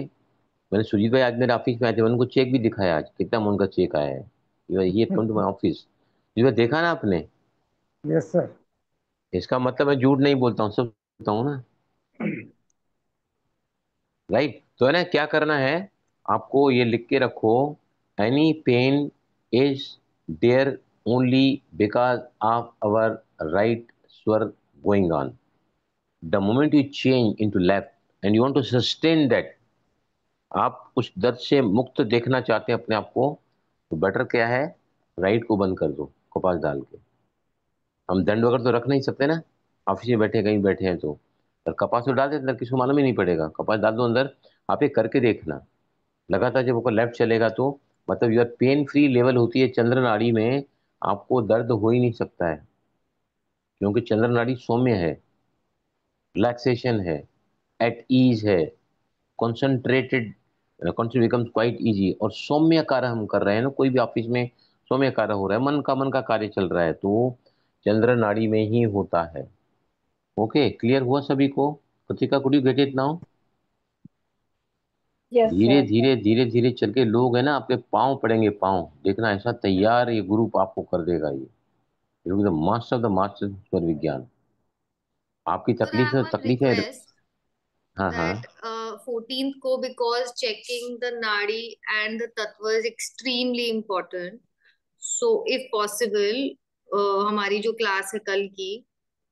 मैंने सुजीत भाई आज मेरे ऑफिस में आए थे, मैंने उनको चेक भी दिखाया आज कितना अमाउंट का चेक आया है, ये come to my office. Sujit भाई देखा ना आपने? Yes sir. इसका मतलब मैं झूठ नहीं बोलता हूँ, सब बोलता हूँ ना। राइट? तो है ना, क्या करना है आपको, ये लिख के रखो, any pain is there only because of our right swar going on. The moment you change into left and you want to sustain that, आप उस दर्द से मुक्त देखना चाहते हैं अपने आप को, तो बेटर क्या है, राइट को बंद कर दो कपास डाल के। हम दंड वगैरह तो रख नहीं सकते ना, ऑफिस में बैठे कहीं बैठे हैं तो, पर कपास तो डाल देते अंदर, किसी को मालूम ही नहीं पड़ेगा, कपास डाल दो अंदर। आप ये करके देखना, लगातार जब आपका लेफ्ट चलेगा तो मतलब योर पेन फ्री लेवल होती है चंद्र नाड़ी में, आपको दर्द हो ही नहीं सकता है, क्योंकि चंद्र नाड़ी सौम्य है, रिलैक्सेशन है, एट ईज है, concentrated, concentrate becomes quite easy, और सौम्य कार्य हम कर रहे हैं ना, कोई भी ऑफिस में सौम्य कार्य हो रहा है, मन का कार्य चल रहा है, तो चंद्र नाड़ी में ही होता है। ओके, क्लियर हुआ सभी को? Kritika, could you get it now? Yes धीरे सर। धीरे धीरे धीरे चल के लोग है ना, आपके पाँव पड़ेंगे, पाँव देखना, ऐसा तैयार ये ग्रुप आपको कर देगा, ये the master of the master स्वर विज्ञान। आपकी सर आई हैव वन तकलीफ है। रिक्वेस्ट हाँ हाँ। that 14th को, because checking the nadi and the tattva is extremely important, so if possible हमारी जो क्लास है कल की,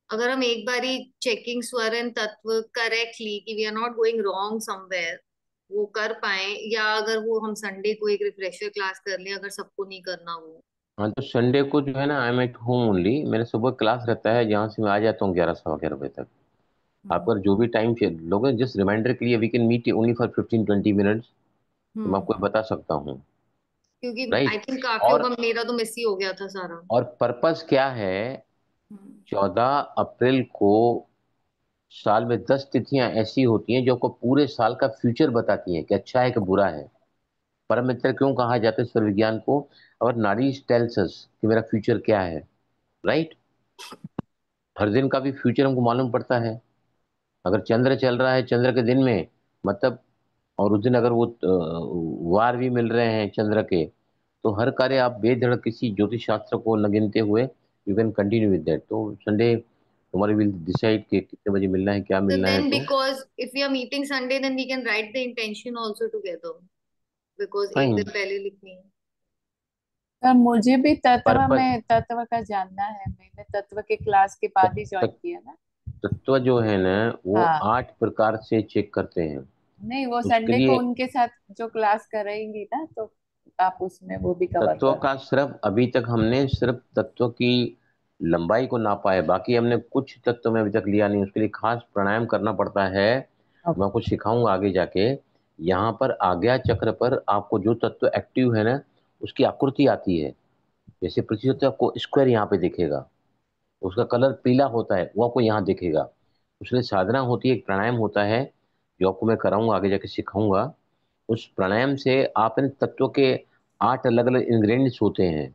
अगर हम एक बारी चेकिंग स्वर एंड तत्व करेक्टली, कि we are not going wrong somewhere, वो कर पाए, या अगर वो हम संडे को एक रिफ्रेशर क्लास कर लें, अगर सबको नहीं करना हो। हाँ, तो संडे को जो है ना, I am at home only, मेरे सुबह क्लास रहता है जहाँ से मैं आ जाता हूँ 11 सवा 11 बजे तक। हम्म। आपका जो भी टाइम लोगे, जस्ट रिमाइंडर के लिए, we can meet only for 15-20 minutes, तो मैं हम्म। आपको बता सकता हूँ। क्योंकि आई राइट? थिंक काफी और होगा, मेरा तो मिस ही हो गया था सारा। पर्पस क्या है, हम्म। 14 अप्रैल को साल में 10 तिथियां ऐसी होती हैं जो आपको पूरे साल का फ्यूचर बताती हैं कि अच्छा है कि बुरा है। परम मित्र क्यों कहा जाता है स्वर विज्ञान को? और नाड़ी टेल्स अस कि मेरा फ्यूचर क्या है। राइट? हर दिन का भी फ्यूचर हमको मालूम पड़ता है। अगर चंद्र चल रहा है, चंद्र के दिन में, मतलब, और उस दिन अगर वो वार भी मिल रहे हैं चंद्र के, तो हर कार्य आप बेधड़क किसी ज्योतिष शास्त्र को न गिनते हुए you can continue with that. तो संडे तुम्हारे विल डिसाइड कि कितने बजे मिलना है, क्या So मिलना है, then, तो because if we are meeting Sunday, then we can write the intention also together. Because एक फाइन। दिन पहले लिखनी है। पर मुझे भी तत्व पर्पस में तत्व का जानना है, मैंने तत्व के क्लास के बाद ही ज्वाइन किया ना। तत्व जो है ना वो हाँ, 8 प्रकार से चेक करते हैं। नहीं वो उसके संडे को लिए उनके साथ जो क्लास कराएंगी ना, तो आप उसमें वो भी कवर तत्वों करो। का सिर्फ अभी तक हमने सिर्फ तत्व की लंबाई को नापा है, बाकी हमने कुछ तत्व में अभी तक लिया नहीं। उसके लिए खास प्राणायाम करना पड़ता है। मैं आपको सिखाऊंगा आगे जाके। यहाँ पर आज्ञा चक्र पर आपको जो तत्व एक्टिव है ना उसकी आकृति आती है। जैसे पृथ्वी तत्व आपको स्क्वायर यहाँ पे दिखेगा, उसका कलर पीला होता है, वो आपको यहाँ दिखेगा। उसके लिए साधना होती है, एक प्राणायाम होता है जो आपको मैं कराऊंगा, आगे जाके सिखाऊंगा। उस प्राणायाम से आप इन तत्वों के 8 अलग अलग इंग्रेडिएंट्स होते हैं,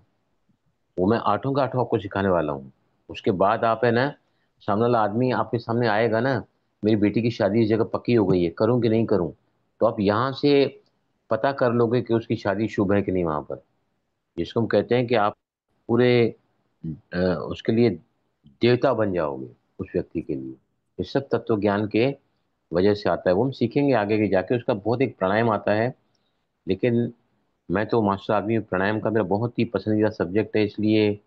वो मैं आठों का आठों आपको सिखाने वाला हूँ। उसके बाद आप है ना, सामने वाला आदमी आपके सामने आएगा ना, मेरी बेटी की शादी इस जगह पक्की हो गई है, करूँ कि नहीं करूँ, तो आप यहाँ से पता कर लोगे कि उसकी शादी शुभ है कि नहीं वहाँ पर। जिसको हम कहते हैं कि आप पूरे उसके लिए देवता बन जाओगे उस व्यक्ति के लिए। इस सब तत्व ज्ञान के वजह से आता है, वो हम सीखेंगे आगे के जाके। उसका बहुत एक प्राणायाम आता है, लेकिन मैं तो मास्टर आदमी हूँ, प्राणायाम का मेरा बहुत ही पसंदीदा सब्जेक्ट है, इसलिए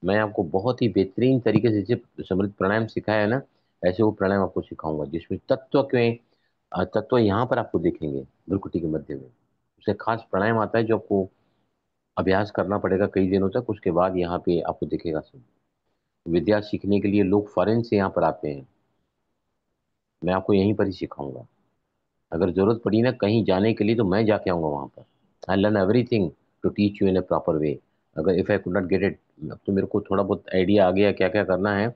मैं आपको बहुत ही बेहतरीन तरीके से जैसे समृद्ध प्राणायाम सिखाया है ना, ऐसे वो प्राणायाम आपको सिखाऊंगा जिसमें तत्व के तत्व यहाँ पर आपको देखेंगे भ्रुकुटी के मध्य में। उसे खास प्राणायाम आता है जो आपको अभ्यास करना पड़ेगा कई दिनों तक, उसके बाद यहाँ पे आपको दिखेगा सब। विद्या सीखने के लिए लोग फॉरेन से यहाँ पर आते हैं, मैं आपको यहीं पर ही सिखाऊंगा। अगर जरूरत पड़ी ना कहीं जाने के लिए तो मैं जाके आऊँगा वहाँ पर। I learn everything to teach you in a proper way. अगर if I could not get it, अब तो मेरे को थोड़ा बहुत आइडिया आ गया क्या क्या करना है,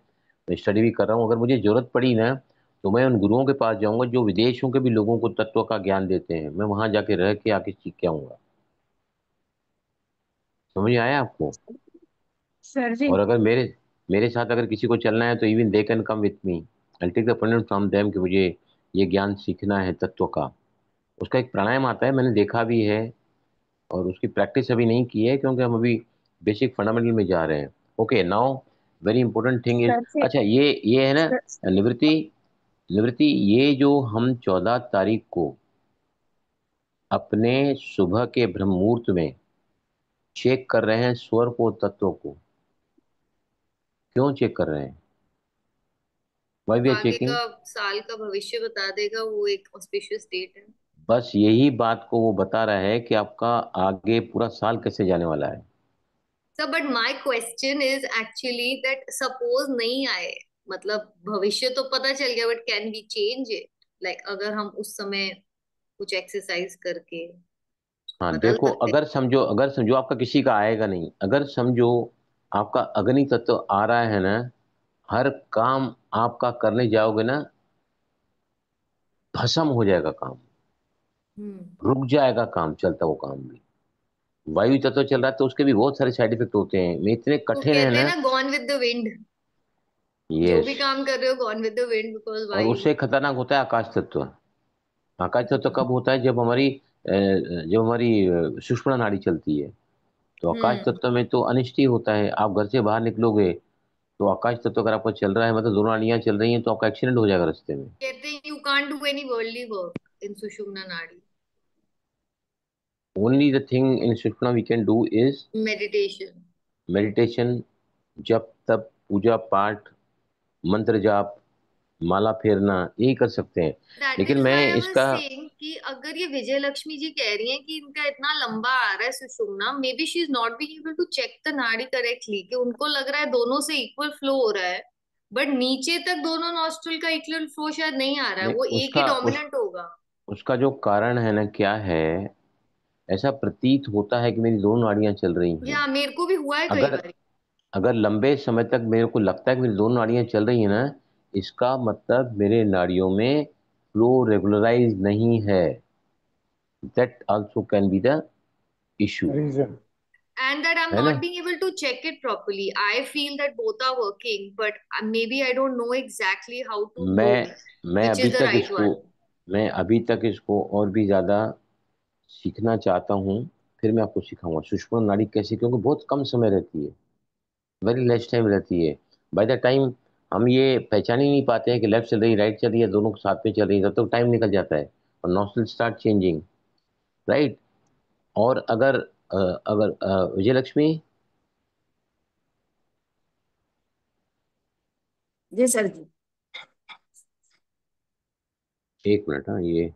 मैं स्टडी भी कर रहा हूँ। अगर मुझे जरूरत पड़ी ना तो मैं उन गुरुओं के पास जाऊँगा जो विदेशों के भी लोगों को तत्व का ज्ञान देते हैं, मैं वहाँ जाके रह के आके सीख के आऊँगा। समझ आया आपको? सर जी। और अगर मेरे मेरे साथ अगर किसी को चलना है तो even they can come with me. I take the appointment from them कि मुझे ये ज्ञान सीखना है तत्व का। उसका एक प्राणायाम आता है, मैंने देखा भी है, और उसकी प्रैक्टिस अभी नहीं की है क्योंकि हम अभी बेसिक फंडामेंटल में जा रहे हैं। Okay now, very important thing is, sir ji. अच्छा ये है ना, सर, निवृत्ति, निवृत्ति, ये जो हम 14 तारीख को अपने सुबह के ब्रह्म मुहूर्त में चेक कर रहे हैं स्वर को, तत्व को, क्यों चेक कर रहे हैं? वाई वी आर आगे चेकिंग? का साल का भविष्य बता देगा, वो एक ऑस्पिशियस डेट है। बस यही बात को वो बता रहा है कि आपका आगे पूरा साल कैसे जाने वाला है। Sir but my question is actually that suppose नहीं आए, मतलब भविष्य तो पता चल गया but can we change it, like अगर हम उस समय कुछ एक्सरसाइज करके हाँ बदल देखो, सकते हैं। अगर समझो आपका किसी का आएगा नहीं, अगर समझो आपका अग्नि तत्व आ रहा है ना, हर काम आपका करने जाओगे ना भस्म हो जाएगा काम, हम्म। रुक जाएगा काम, चलता वो काम भी। वायु तत्व चल रहा है तो उसके भी बहुत सारे साइड इफेक्ट होते हैं, मैं इतने तो कठिन है कहते हैं ना। ना गॉन विद द विंड, जो यस। भी काम कर रहे हो gone with the wind because और वायु। उससे खतरनाक होता है आकाश तत्व। आकाश तत्व कब होता है? जब हमारी सुषुम्ना नाड़ी चलती है, तो आकाश हम्म। तत्व में तो अनिष्ट ही होता है। आप घर से बाहर निकलोगे तो आकाश तत्व अगर आपका चल रहा है, मतलब दोनों नाड़ियां चल रही हैं, तो आपका एक्सीडेंट हो जाएगा रास्ते में। कहते हैं you can't do any worldly work in sushumna nadi. Only the thing in sushumna we can do is meditation. Meditation, jap tap, पूजा पाठ, मंत्र जाप, माला फेरना, यही कर सकते हैं। दैट लेकिन इज मैं व्हाई आई वाज इसका, सेइंग कि अगर ये विजय लक्ष्मी जी कह रही हैं कि इनका इतना लंबा आ रहा है सुषुम्ना, may be she is not being able to check the nadi correctly, कि उनको लग रहा है दोनों से इक्वल फ्लो हो रहा है, बट नीचे तक दोनों नॉस्ट्रल का इक्वल फ्लो शायद नहीं आ रहा है, नहीं वो एक ही उसका डोमिनेंट होगा। उसका जो कारण है ना क्या है, ऐसा प्रतीत होता है कि मेरी दोनों नाड़ियां चल रही हैं। या मेरे को भी हुआ है कई अगर बार। अगर लंबे समय तक मेरे को लगता है कि मेरी दोनों नाड़ियां चल रही हैं ना, इसका मतलब मेरे नाड़ियों में फ्लो रेगुलराइज नहीं है। That also can be the issue, reason. And that I'm है ना? not being able to check it properly. I feel that both are working, but maybe I don't know exactly how to know मैं मैं which अभी is the तक right इसको one. मैं अभी तक इसको और भी ज़्यादा सीखना चाहता हूँ। फिर मैं आपको सिखाऊंगा सुषुम्ना नाड़ी कैसे, क्योंकि बहुत कम समय रहती है, वेरी लेस टाइम रहती है। बाय द टाइम हम ये पहचान ही नहीं पाते हैं कि लेफ्ट चल रही है राइट चल रही है, दोनों साथ में चल रही है, तब तक टाइम निकल जाता है और नॉस्टल स्टार्ट चेंजिंग, राइट। और अगर विजयलक्ष्मी, जी सर जी। एक मिनट, हाँ ये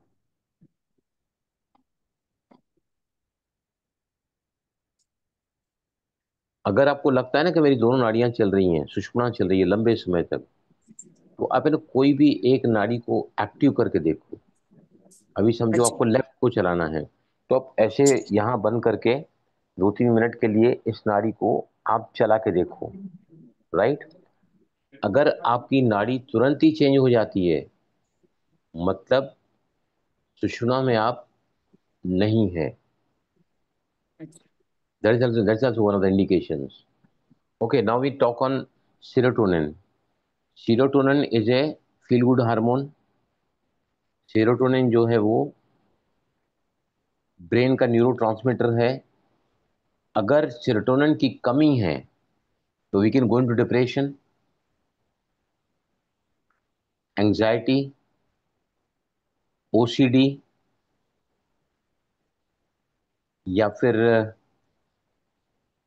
अगर आपको लगता है ना कि मेरी दोनों नाड़ियां चल रही हैं, सुषुम्ना चल रही है लंबे समय तक, तो आप है ना कोई भी एक नाड़ी को एक्टिव करके देखो। अभी समझो अच्छा आपको लेफ्ट को चलाना है, तो आप ऐसे यहाँ बंद करके 2-3 मिनट के लिए इस नाड़ी को आप चला के देखो। राइट। अगर आपकी नाड़ी तुरंत ही चेंज हो जाती है, मतलब सुषुम्ना में आप नहीं है। अच्छा। That's also one of the indications. Okay, now we talk on serotonin. Serotonin is a feel good hormone. Serotonin जो है वो ब्रेन का न्यूरोट्रांसमीटर है। अगर सेरोटोनिन की कमी है तो we can go into depression, anxiety, OCD, या फिर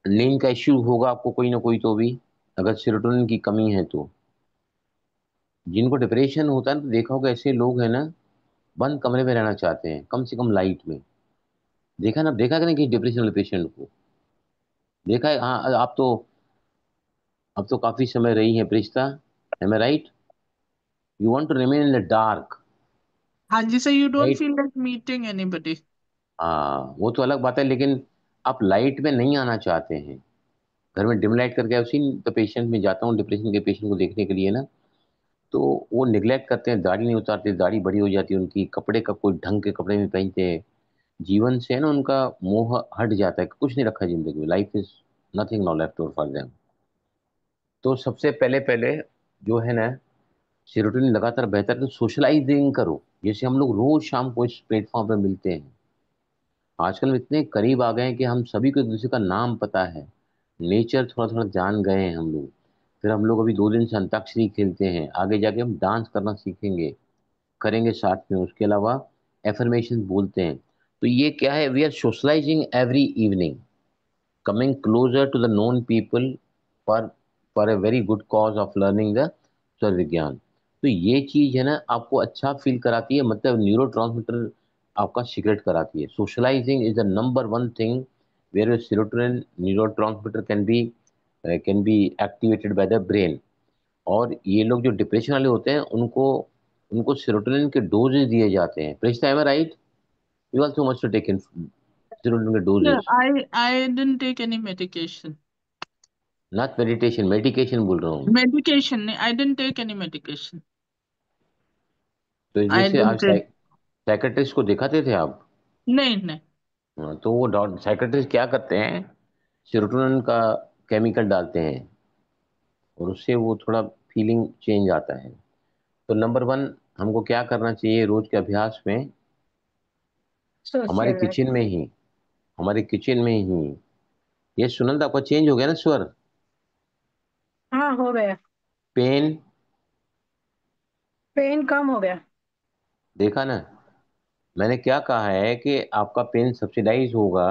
नींद का इश्यू होगा आपको कोई ना कोई, तो भी अगर सेरोटोनिन की कमी है तो। जिनको डिप्रेशन होता है तो देखा होगा ऐसे लोग हैं ना, बंद कमरे में रहना चाहते हैं, कम से कम लाइट में। देखा ना, देखा कि नहीं कि डिप्रेशन वाले पेशेंट को देखा है? हाँ, आप तो अब तो काफी समय रही है प्रिस्ता, am I right? You want to remain in the dark, हाँ जी sir, you don't right? feel like meeting anybody. हाँ, वो तो अलग बात है, लेकिन आप लाइट में नहीं आना चाहते हैं। घर में डिम लाइट करके उसी तो पेशेंट में जाता हूँ, डिप्रेशन के पेशेंट को देखने के लिए ना, तो वो निगलेक्ट करते हैं, दाढ़ी नहीं उतारते, दाढ़ी बड़ी हो जाती है उनकी, कपड़े का कोई ढंग के कपड़े नहीं पहनते हैं। जीवन से है ना उनका मोह हट जाता है, कुछ नहीं रखा जिंदगी में, life is nothing now left over for them. तो सबसे पहले पहले जो है ना, सेरोटोनिन लगातार बेहतर तो सोशलाइजिंग करो। जैसे हम लोग रोज शाम को इस प्लेटफॉर्म पे मिलते हैं, आजकल हम इतने करीब आ गए हैं कि हम सभी को एक दूसरे का नाम पता है, नेचर थोड़ा थोड़ा जान गए हैं हम लोग। फिर हम लोग अभी 2 दिन से अंताक्षरी खेलते हैं, आगे जाके हम डांस करना सीखेंगे, करेंगे साथ में। उसके अलावा एफर्मेशन बोलते हैं। तो ये क्या है, we are socialising every evening, coming closer to the known people for for a very good cause of learning the स्वर विज्ञान। तो ये चीज है ना आपको अच्छा फील कराती है, मतलब न्यूरो आपका सिगरेट कराती है। Socialising is the number one thing where serotonin neuro can be activated by the brain. और ये लोग जो डिप्रेशन वाले होते हैं उनको उनको सेरोटोनिन के डोजेज दिए जाते हैं। प्रेस्टा, am I right? You also must take in serotonin के Yeah, doses. I didn't take any medication. Not meditation, medication बोल रहा हूँ। Medication, I didn't take any medication. तो I जैसे didn't आप take. साइकेट्रिस्ट को दिखाते थे आप? नहीं नहीं। हाँ, तो वो साइकेट्रिस्ट क्या करते हैं, सेरोटोनिन का केमिकल डालते हैं और उससे वो थोड़ा फीलिंग चेंज आता है। तो नंबर वन, हमको क्या करना चाहिए रोज के अभ्यास में, हमारे सोशल। किचन में ही, हमारे किचन में ही। ये सुनंद आपका चेंज हो गया ना स्वर? हाँ हो गया। पेन, पेन कम हो गया। देखा ना, मैंने क्या कहा है कि आपका पेन सब्सिडाइज होगा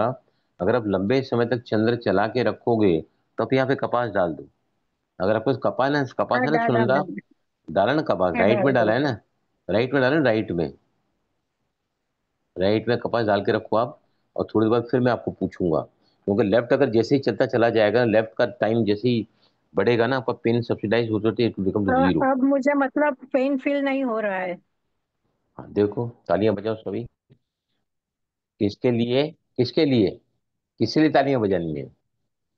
अगर आप लंबे समय तक चंद्र चला के रखोगे। तो आप यहाँ पे कपास डाल दो। अगर आपको कपास हाँ है ना डाला सुनंदा, मैंने। डाला ना कपास, हाँ राइट डाल में डाला है दिया। ना? राइट में डाला ना, राइट में, राइट में कपास डाल के रखो आप। और थोड़ी देर बाद फिर मैं आपको पूछूंगा, क्योंकि लेफ्ट अगर जैसे ही चलता चला जाएगा, लेफ्ट का टाइम जैसे ही बढ़ेगा ना, आपका पेन सब्सिडाइज होते होते इट बिकम टू तो जीरो। अब मुझे मतलब पेन फील नहीं हो रहा है। हाँ देखो, तालियां बजाओ सभी। किसके लिए? किसके लिए? किसके लिए तालियां बजानी है?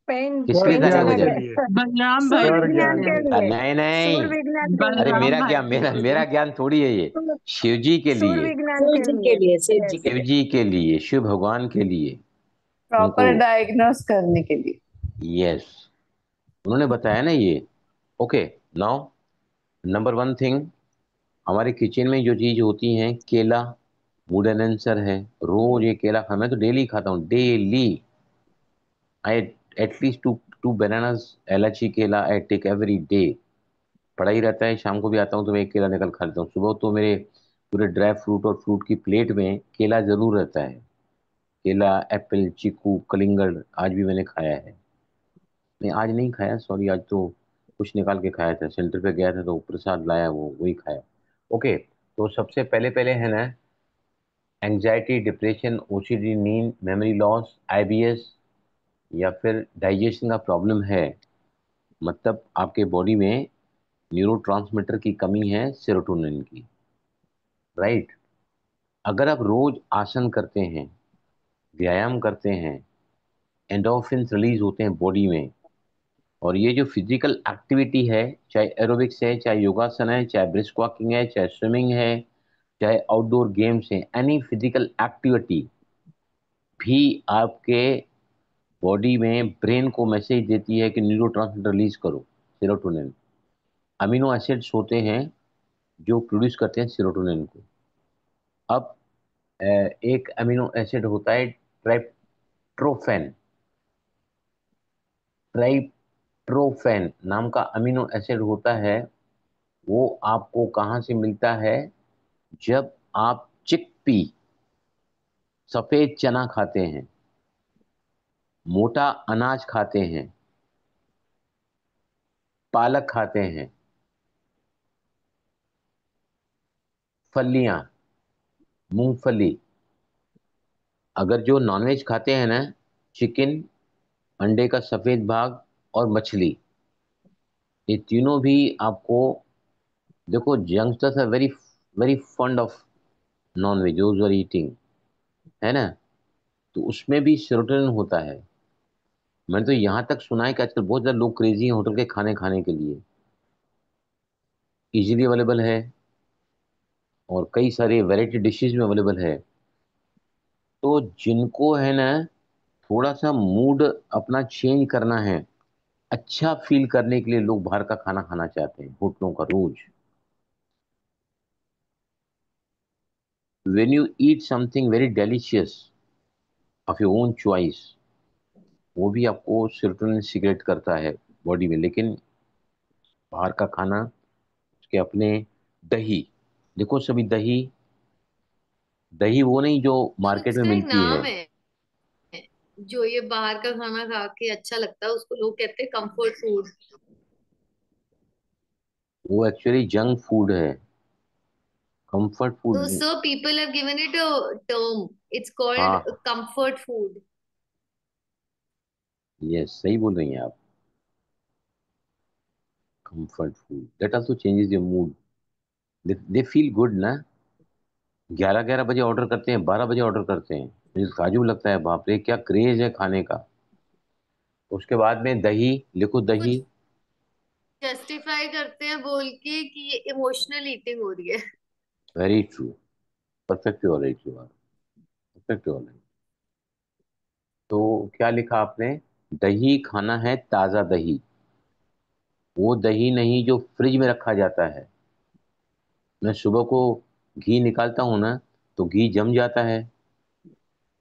पेन किसके लिए पेन तालियां विज्ञान चला के बजानी? लिए। गया। बलराम भाई सूर्य स्वर के विज्ञान ज्ञान लिए। के के लिए। लिए। नहीं सूर्य नहीं, विज्ञान के अरे लिए। बलराम मेरा भाई क्या, के मेरा लिए। ज्ञान थोड़ी है ये। शिव जी के सूर्य लिए, विज्ञान शिव के जी के लिए। लिए, शिव जी यस। के शिव लिए। जी के लिए, शिव भगवान के लिए उनको। प्रॉपर डायग्नोस करने के लिए। यस, उन्होंने बताया ना ये। Okay, now number one thing, हमारे किचन में जो चीज होती है, केला, मूड एनहेंसर है। रोज ये केला खा, मैं तो डेली खाता हूँ, daily. I at least two two bananas, इलायची केला आई टेक एवरी डे। पड़ा ही रहता है, शाम को भी आता हूँ तो मैं एक केला निकल खा लेता हूँ। सुबह तो मेरे पूरे ड्राई फ्रूट और फ्रूट की प्लेट में केला जरूर रहता है। केला, एप्पल, चीकू, कलिंगड़ आज भी मैंने खाया है। नहीं, आज नहीं खाया, सॉरी, आज तो कुछ निकाल के खाया था, सेंटर पे गया था तो प्रसाद लाया, वो वही खाया। ओके, तो सबसे पहले पहले है ना, एंजाइटी, डिप्रेशन, ओसीडी, नींद, मेमोरी लॉस, आईबीएस, या फिर डाइजेशन का प्रॉब्लम है, मतलब आपके बॉडी में न्यूरोट्रांसमीटर की कमी है, सेरोटोनिन की, राइट। अगर आप रोज आसन करते हैं, व्यायाम करते हैं, एंडोर्फिन रिलीज होते हैं बॉडी में, और ये जो फिजिकल एक्टिविटी है, चाहे एरोबिक्स है, चाहे योगासन है, चाहे ब्रिस्क वॉकिंग है, चाहे स्विमिंग है, चाहे आउटडोर गेम्स हैं, एनी फिजिकल एक्टिविटी भी आपके बॉडी में ब्रेन को मैसेज देती है कि न्यूरोट्रांसमीटर रिलीज करो, सेरोटोनिन। अमीनो एसिड्स होते हैं जो प्रोड्यूस करते हैं सेरोटोनिन को। अब एक अमीनो एसिड होता है ट्राइप्टोफैन। ट्राइप्टोफैन नाम का अमीनो एसिड होता है, वो आपको कहाँ से मिलता है? जब आप चिकपी, सफेद चना खाते हैं, मोटा अनाज खाते हैं, पालक खाते हैं, फलियां, मूंगफली, अगर जो नॉनवेज खाते हैं ना, चिकन, अंडे का सफेद भाग और मछली, ये तीनों भी आपको, देखो youngsters are very very fond of nonveg, those are eating, है ना, तो उसमें भी सेरोटोनिन होता है। मैंने तो यहाँ तक सुना है कि आजकल बहुत ज़्यादा लोग क्रेजी हैं होटल के खाने खाने के लिए, इजीली अवेलेबल है और कई सारे वैरायटी डिशेज में अवेलेबल है। तो जिनको है ना थोड़ा सा मूड अपना चेंज करना है, अच्छा फील करने के लिए लोग बाहर का खाना खाना चाहते हैं, होटलों का रोज। When you eat something very delicious of your own choice, वो भी आपको सेरोटोनिन सीक्रेट करता है बॉडी में। लेकिन बाहर का खाना, उसके अपने, दही, देखो सभी दही, दही वो नहीं जो तो मार्केट में इसका एक मिलती है। नाम है, जो ये बाहर का खाना खा के अच्छा लगता है उसको लोग कहते हैं कंफर्ट फूड। वो एक्चुअली जंक फूड है, कंफर्ट तो food. Sir people have given it a term, it's called हाँ, कंफर्ट फूड। यस, सही बोल रही हैं आप, comfort food that also changes your mood, they feel good ना। 11-11 बजे ऑर्डर करते हैं, 12 बजे ऑर्डर करते हैं, मुझे ताजुब लगता है, बाप रे क्या क्रेज है खाने का। उसके बाद में दही, लिखो वो दही। जस्टिफाई करते हैं बोल के कि ये इमोशनल ईटिंग हो रही है। Very true, perfect, you are right, you are perfect, you are right. तो क्या लिखा आपने? दही खाना है, ताजा दही, वो दही नहीं जो फ्रिज में रखा जाता है। मैं सुबह को घी निकालता हूँ ना, तो घी जम जाता है,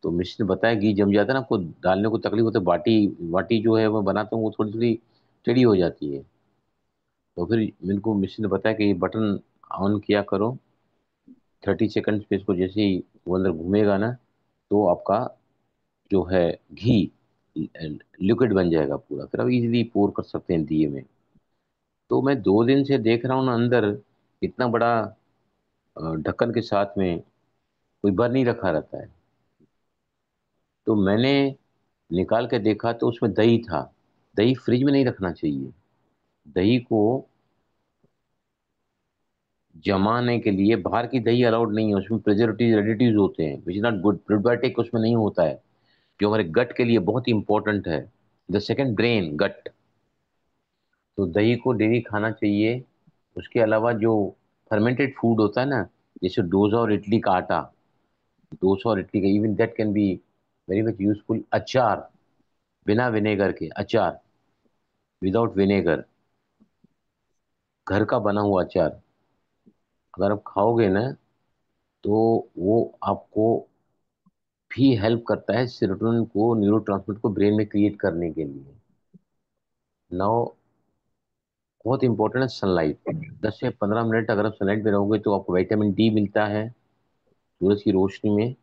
तो मिस्टर ने बताया घी जम जाता है ना, आपको डालने को तकलीफ होती है, बाटी बाटी जो है वो बनाता हूँ, वो थोड़ी थोड़ी टेढ़ी हो जाती है। तो फिर मेरे को मिस्टर ने बताया कि ये बटन ऑन किया करो, 30 सेकंड पे इसको जैसे ही वो अंदर घूमेगा ना, तो आपका जो है घी लिक्विड बन जाएगा पूरा, फिर आप इजीली पोर कर सकते हैं दिए में। तो मैं 2 दिन से देख रहा हूँ ना, अंदर इतना बड़ा ढक्कन के साथ में कोई भर नहीं रखा रहता है। तो मैंने निकाल के देखा तो उसमें दही था। दही फ्रिज में नहीं रखना चाहिए, दही को जमाने के लिए बाहर की दही अलाउड नहीं है, उसमें प्रिजर्वेटिव एडिटिव्स होते हैं, which is not good. Probiotic उसमें नहीं होता है, जो हमारे गट के लिए बहुत इंपॉर्टेंट है, द सेकंड ब्रेन, गट। तो दही को डेली खाना चाहिए। उसके अलावा जो फर्मेंटेड फूड होता है ना, जैसे डोसा और इडली का आटा, डोसा और इडली का, even that can be very much useful. अचार, बिना विनेगर के अचार, विदाउट विनेगर, घर का बना हुआ अचार, अगर आप खाओगे ना, तो वो आपको भी हेल्प करता है सेरोटोनिन को, न्यूरोट्रांसमीटर को ब्रेन में क्रिएट करने के लिए। नाउ बहुत इंपॉर्टेंट है सनलाइट। 10 से 15 मिनट अगर आप सनलाइट में रहोगे तो आपको विटामिन डी मिलता है सूरज की रोशनी में,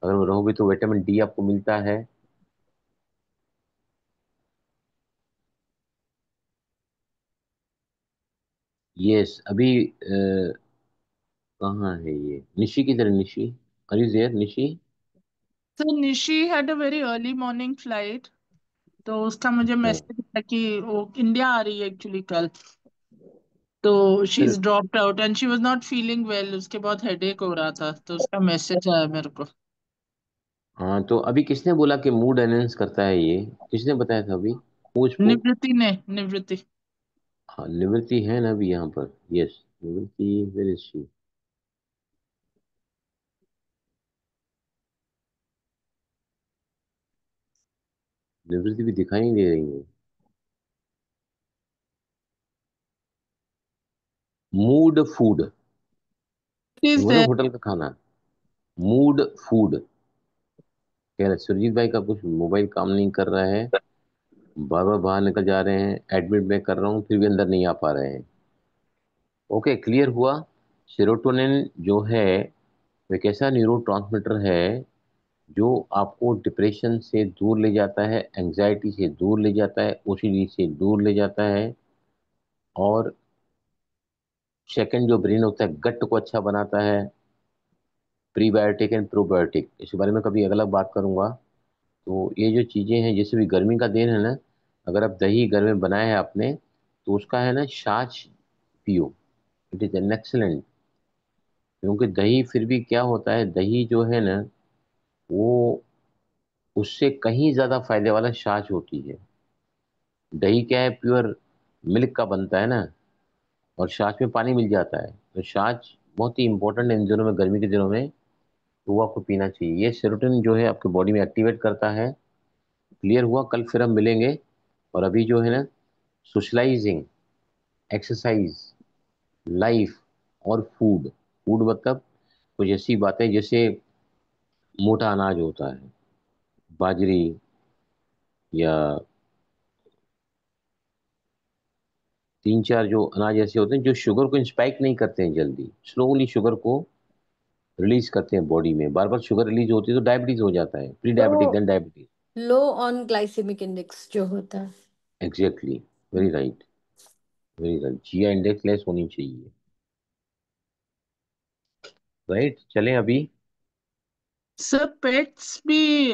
अगर वो रहोगे तो विटामिन डी आपको मिलता है। यस, अभी कहाँ है ये निशी? किधर है Nishi? Are you there Nishi? So Nishi had a very early morning flight. तो उसका मुझे अच्छा, मैसेज था कि वो इंडिया आ रही है एक्चुअली कल। तो शी फिर is dropped out and she was not feeling well, उसके बहुत हेडेक हो रहा था, तो उसका मैसेज आया मेरे को। हाँ, तो अभी किसने बोला कि मूड एनहेंस करता है ये? किसने बताया था अभी मुझको? निवृत्ति ने, निवृत्ति। हाँ, निवृत्ति है ना अभी यहाँ पर। यस, निवृत्ति, वेयर इज शी? निवृत्ति भी दिखाई नहीं दे रही है। मूड फूड, इज वो ना देयर। होटल का खाना। मूड फूड कह रहे सुरजीत भाई का कुछ मोबाइल काम नहीं कर रहा है, बार बार बाहर निकल जा रहे हैं, एडमिट मैं कर रहा हूँ फिर भी अंदर नहीं आ पा रहे हैं। ओके, क्लियर हुआ। सेरोटोनिन जो है वो एक ऐसा न्यूरो है जो आपको डिप्रेशन से दूर ले जाता है, एंजाइटी से दूर ले जाता है, ओसीडी से दूर ले जाता है। और सेकंड जो ब्रेन होता है, गट को अच्छा बनाता है। प्रीबायोटिक एंड प्रोबायोटिक, इसके बारे में कभी अगला बात करूंगा। तो ये जो चीजें हैं, जैसे भी गर्मी का दिन है ना, अगर आप दही घर में बनाया है आपने, तो उसका है ना छाछ पियो। It is an excellent. क्योंकि दही फिर भी क्या होता है, दही जो है ना, वो उससे कहीं ज्यादा फायदे वाला छाछ होती है। दही क्या है, प्योर मिल्क का बनता है ना, और छाछ में पानी मिल जाता है, तो छाछ बहुत ही इंपॉर्टेंट है इन दिनों में, गर्मी के दिनों में। तो वो आपको पीना चाहिए। ये सेरोटोनिन जो है आपके बॉडी में एक्टिवेट करता है। क्लियर हुआ? कल फिर हम मिलेंगे। और अभी जो है ना, सोशलाइजिंग, एक्सरसाइज, लाइफ और फूड। फूड मतलब कुछ ऐसी बातें जैसे मोटा अनाज होता है, बाजरी, या तीन चार जो अनाज ऐसे होते हैं जो शुगर को इंस्पाइक नहीं करते हैं, जल्दी स्लोली शुगर को रिलीज करते हैं बॉडी में। बार बार शुगर रिलीज होती है तो डायबिटीज हो जाता है, प्री डायबिटिक तो then diabetes. Low on glycemic index जो होता है। Exactly, very right, very right. जिया इंडेक्स लेस होनी चाहिए। राइट, चलें अभी। सर पेट्स भी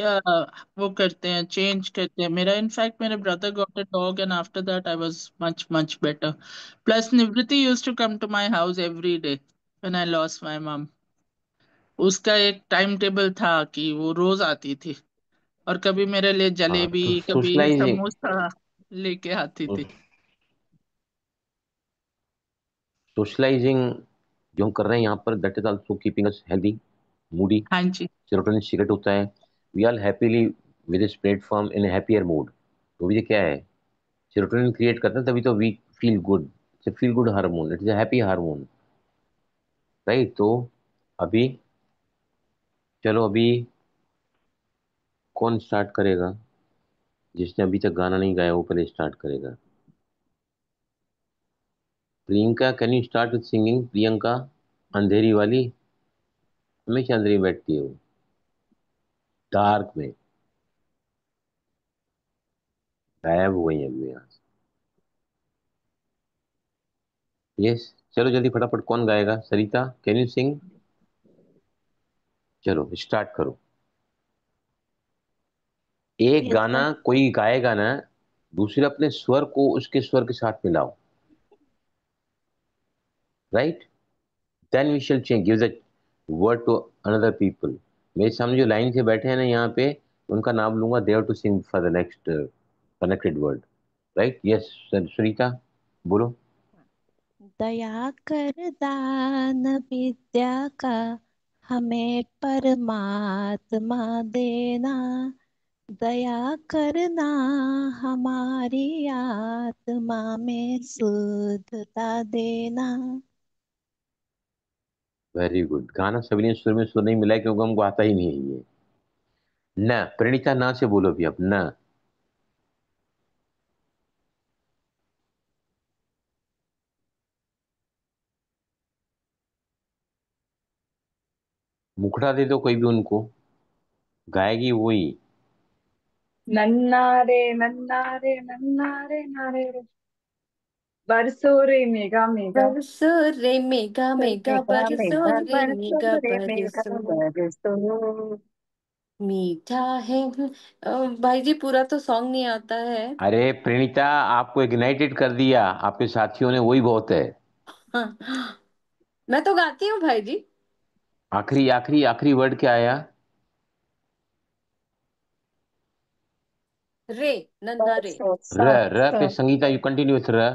वो करते हैं, चेंज करते हैं। मेरा इनफैक्ट मेरे brother got a dog and after that I was much much better. Plus Nivritti used to come to my house every day when I lost my mum. उसका एक टाइम टेबल था कि वो रोज आती थी, और कभी मेरे लिए हाँ, जलेबी, तो कभी सोशलाइजिंग, समोसा लेके आती थी। सोशलाइजिंग जो हम कर रहे हैं यहाँ पर, that is also keeping us healthy, moody. हाँ जी। सेरोटोनिन सीक्रेट होता है। We are happily with this platform in happier mood. तो ये क्या है, सेरोटोनिन क्रिएट करता है, तभी तो we feel good. It's feel good hormone, it is a happy hormone. Right, तो अभी चलो, अभी कौन स्टार्ट करेगा? जिसने अभी तक गाना नहीं गाया वो पहले स्टार्ट करेगा। Priyanka, can you start with singing? Priyanka, Andheri वाली, हमेशा अंधेरी में बैठती है वो, डार्क में। गायब हो गई है अभी यहाँ से। यस, चलो जल्दी फटाफट, कौन गाएगा? सरिता, कैन यू सिंग? चलो स्टार्ट करो। एक यस गाना सर। कोई गाएगा ना, दूसरे अपने स्वर को उसके स्वर के साथ मिलाओ। Right, then we shall change, give the word to another people. मेरे सामने जो लाइन से बैठे हैं ना यहाँ पे, उनका नाम लूंगा, they have to sing for the next connected word. Right, yes Sarita, बोलो। दया कर दान विद्या का हमें परमात्मा देना। दया करना हमारी आत्मा में शुद्धता देना। Very good. गाना सभी ने सुर में सुर नहीं मिला है, क्योंकि हमको आता ही नहीं है ये। न, प्रणीता ना से बोलो भी अब, न। मुखड़ा दे दो कोई भी उनको। गाएगी वही। नन्ना रे नन्ना रे नन्ना रे नारे रे, बरसो रे मेघा मेघा। बरसो रे मेघा मेघा मेघा बरसो मेघा रे बरसो मेघा रे मेघा बरसो, बरसो। मीठा है। भाई जी पूरा तो सॉन्ग नहीं आता है। अरे प्रणीता, आपको इग्नाइटेड कर दिया आपके साथियों ने, वही बहुत है। हाँ, मैं तो गाती हूँ भाई जी। आखिरी आखिरी आखिरी वर्ड क्या आया? रे, नन्ना रे। बरसो र। सात र पे सात। संगीता, यू कंटिन्यू विथ र।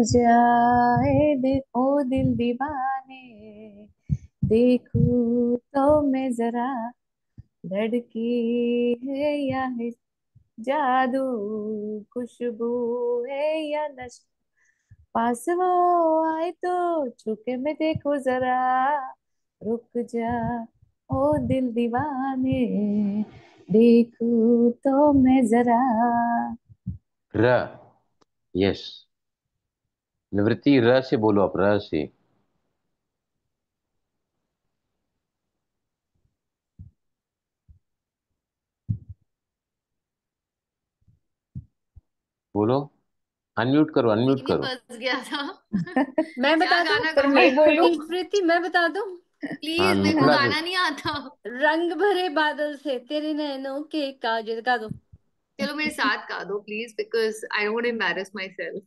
जाए दिल ओ दिल दीवाने, देखूं तो मैं जरा, लड़की है या है जादू, खुशबू है या नशा, पास वो आए तो छुके मैं देखो जरा, रुक जा ओ दिल दीवाने, देखूं तो मैं जरा। र। यस। निवृत्ति, र से बोलो आप, र से। बोलो। अनम्यूट करो, अनम्यूट नहीं करो। फंस गया था। मैं क्या बता दूं? गाना पर गाऊं मैं मैं? बोलूं? निवृत्ति मैं बता दूं? हाँ, प्लीज, मेरे को थोड़ा दे। गाना नहीं आता। रंग भरे बादल से तेरे नैनों के काजल, गा दो। चलो मेरे साथ गा दो please, because I don't embarrass my self.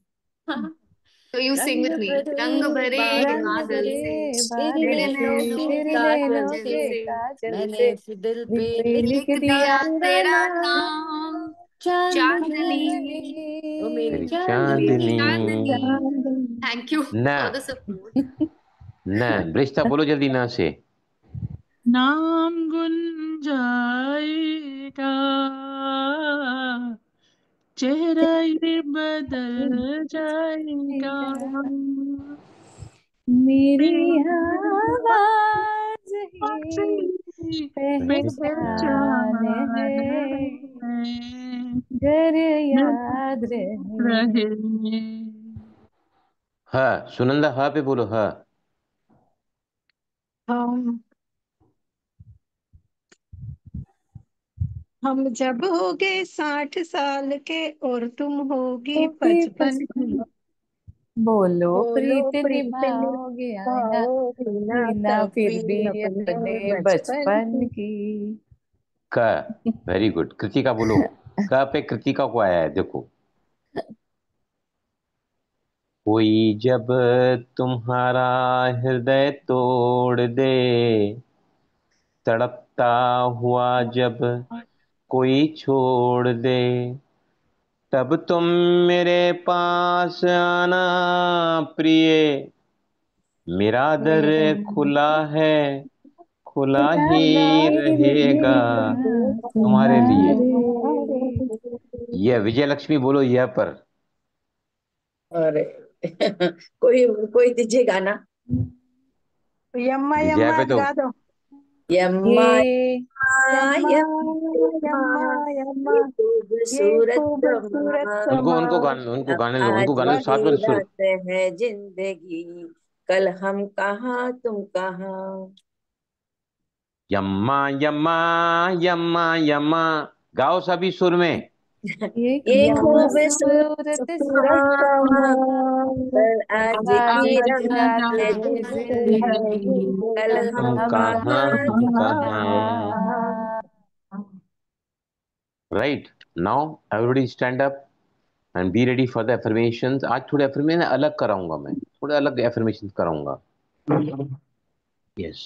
हाँ। तो यू सिंग रंग विथ मी। रंग भरे भरे बादल रंग बादल से से भरे तेरे तेरे बादल नैनों से नैनों के तेरे के काजल नैनों से काजल के से काजल मैंने से इस दिल पे पे लिख लिख लिख दिया दिया दिया तेरा तेरा नाम, नाम। चांदनी। चांदनी, ओ मेरी चांदनी। तेरी मेरी चांदनी। चांदनी। चांदनी। चांदनी। थैंक यू न। For the support. न। ब्रिस्ता बोलो जल्दी, न से। नाम गुंजाएगा, चेहरा ये बदल जाएगा, मेरी आवाज ही पहचान पहचान है, घर याद रहे। रहे। ह। सुनंदा, ह पे बोलो, ह। हम हम जब होगे 60 साल के और तुम होगी होगी 55 की। बोलो बोलो प्रीत प्रीत निभाओगे या ना, निभाओगी ना जीना तब फिर भी भी अपने अपने बचपन बचपन की। की। क। Very good. कृतिका बोलो। क पे कृतिका को आया है, देखो। कोई जब तुम्हारा हृदय तोड़ दे, तड़पता हुआ जब कोई छोड़ दे, तब तुम मेरे पास आना प्रिय, मेरा दर मेरा खुला है, खुला खुला ही ही रहेगा रहेगा तुम्हारे लिए। तुम्हारे लिए। यह विजय लक्ष्मी बोलो, यह पर। अरे कोई कोई दीजिए गाना। यम्मा विजय यम्मा पे तो गा दो। यम्मा ये यम्मा यम्मा यम्मा, यम्मा यम्मा, ये ये खूबसूरत खूबसूरत समा, उनको समा। उनको गाने दो, उनको आज गाने दो, साथ में की सुर। रात है जिंदगी, कल हम कहाँ तुम कहाँ। यम्मा यम्मा, यम्मा यम्मा, गाओ सभी सुर में। ये ये यम्मा खूबसूरत खूबसूरत खूबसूरत समा, समा, समा। पर आज आज की आज की रात रात है है रात है जिंदगी, जिंदगी, कल कल हम हम जिंदगी, हम कहाँ कहाँ कहाँ हम तुम तुम कहाँ। कहाँ। कहाँ। कहाँ। Right. Now everybody stand up and be ready for the affirmations. आज थोड़े एफर्मेशन अलग कराऊंगा, मैं थोड़े अलग एफर्मेशन कराऊंगा। यस।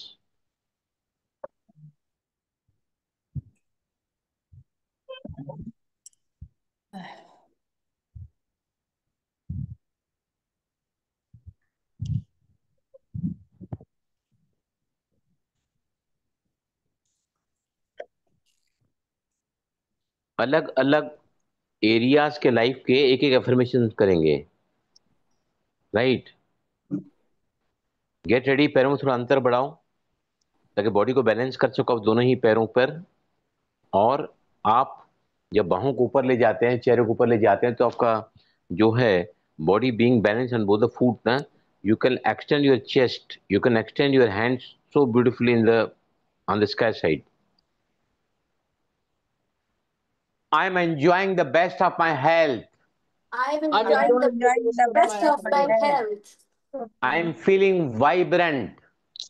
अलग अलग एरियाज के लाइफ के एक एक एफर्मेशन करेंगे। राइट। Get ready. पैरों में थोड़ा अंतर बढ़ाओ ताकि बॉडी को बैलेंस कर सको आप दोनों ही पैरों पर। और आप जब बाहों को ऊपर ले जाते हैं, चेहरे को ऊपर ले जाते हैं, तो आपका जो है body being balance on both the foot ना, You can extend your chest. You can extend your hands so beautifully on the sky side. I'm enjoying the best of my health. I'm I'm enjoying the enjoying the best best of of my my health. health. I'm feeling vibrant.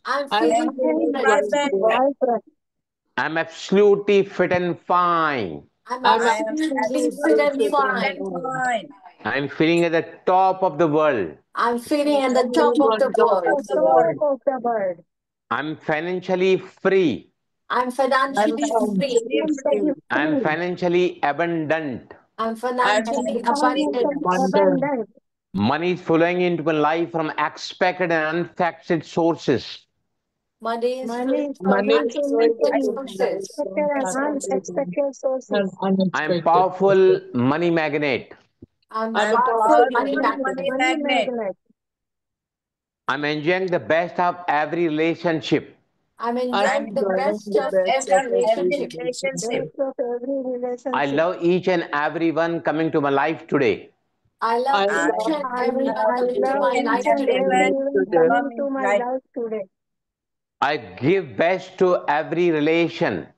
I'm I'm feeling feeling vibrant. vibrant. I'm absolutely fit and fine. I'm I'm I am absolutely fit and absolutely fit fine. and fine. I'm feeling at the top of the world. I'm feeling at I'm the top feeling of on the top world. of the world. I'm financially free. I'm I'm financially free. financially free. I'm financially abundant. I'm I'm financially Financially abundant. abundant. Money is flowing into my life from expected and unexpected sources. Money is flowing from Money is flowing unexpected into my life sources. from fascinating and I'm unexpected powerful sources. money magnet. I'm I'm a I'm powerful powerful money powerful money magnet. money magnet. magnet. I'm enjoying the best of every relationship. I'm I'm I'm enjoying the enjoying best the enjoying of the best best every of of every every relationship. relationship. relationship. I love each and every one coming to my life today. I love I I each love and each everyone love coming and to each my everyone and life coming today. to everyone me who today. come in life. I give best to every relation.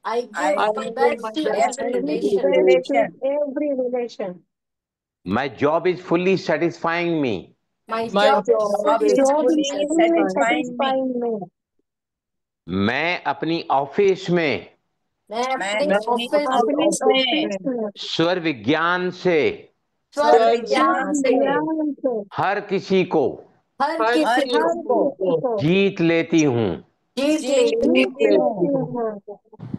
I I give I the give give best my to best best to every to every relation. every relation. relation. My job is fully satisfying me. My My job is job Job fully is is fully fully satisfying. satisfying me. satisfying me. मैं अपनी office में मैं मैं अपने मैं अपनी office अपनी office office में में स्वर विज्ञान से स्वर स्वर स्वर विज्ञान विज्ञान विज्ञान से से से हर किसी को हर हर किसी हर को किसी किसी को को जीत लेती हूँ. जीत जीत लेती जीत लेती हूँ. लेती हूँ. हूँ.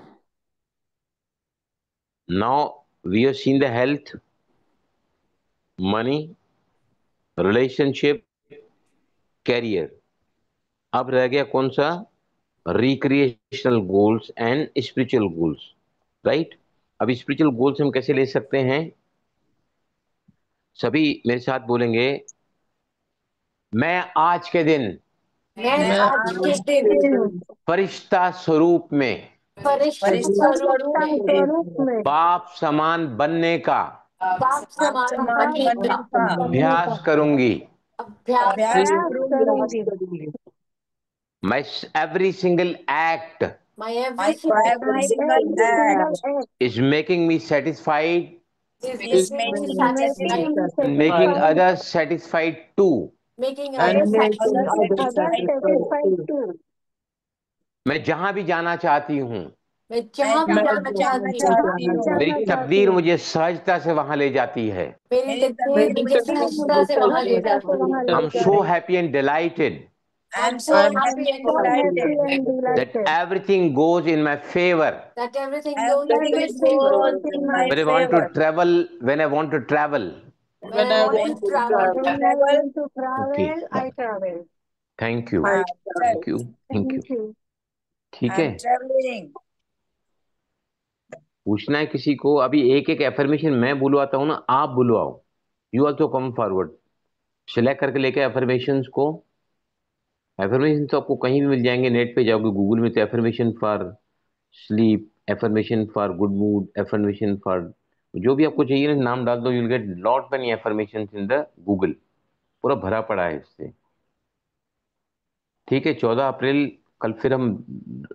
Now we have seen the health, money, relationship, career. अब रह गया कौन सा? Recreational goals and spiritual goals, right? अब स्पिरिचुअल गोल्स हम कैसे ले सकते हैं? सभी मेरे साथ बोलेंगे, मैं आज के दिन मैं मैं मैं आज के आज आज के दिन के दिन दिन फरिश्ता स्वरूप में फरिश्ता फरिश्ता स्वरूप स्वरूप में में बाप समान बनने का बाप आप समान समान बनने का बनने का अभ्यास करूंगी. अभ्यास अभ्यास करूंगी. प्रयास करूंगी. करूंगी. मैं every single act My My every single every Every single single act is making me satisfied is is is making me making me making me satisfied, and making satisfied satisfied others satisfied too. making and others making making others satisfied. others satisfied satisfied too. too. मैं जहां भी जाना चाहती हूँ, मैं मैं जहाँ भी मैं जहाँ जाना भी जहाँ जाना भी चाहती हूँ, चाहती जाना हूँ, मेरी चाहती हूँ, तकदीर मुझे सहजता से वहां ले जाती है. मेरी मेरी तकदीर तकदीर मेरी मुझे मुझे तकदीर सहजता मुझे से वहां ले सहजता से जाती है. वहाँ I'm ले so जाए. happy and delighted I am I'm so so I'm happy happy and and so happy delighted and delighted that delighted everything goes in my favor. that everything goes that in my everything everything favor. goes goes in in my my When I want to favor. favor travel, when I want to travel. When when I I want When to want to I travel, want to travel. travel, Okay. I travel. Thank you. I travel. Thank you. Thank you. ठीक है. I'm traveling. पूछना है किसी को? अभी एक एक affirmation मैं बुलवाता हूँ ना, आप बुलवाओ. You also come forward. Select करके लेके एफर्मेशंस को. एफर्मेशन तो आपको कहीं भी मिल जाएंगे. नेट पे जाओगे गूगल में तो affirmation for sleep, affirmation for good mood, affirmation for जो भी आपको चाहिए ना, नाम डाल दो. You'll get lot many affirmation in the Google. पूरा भरा पड़ा है इससे. ठीक है. 14 अप्रैल कल फिर हम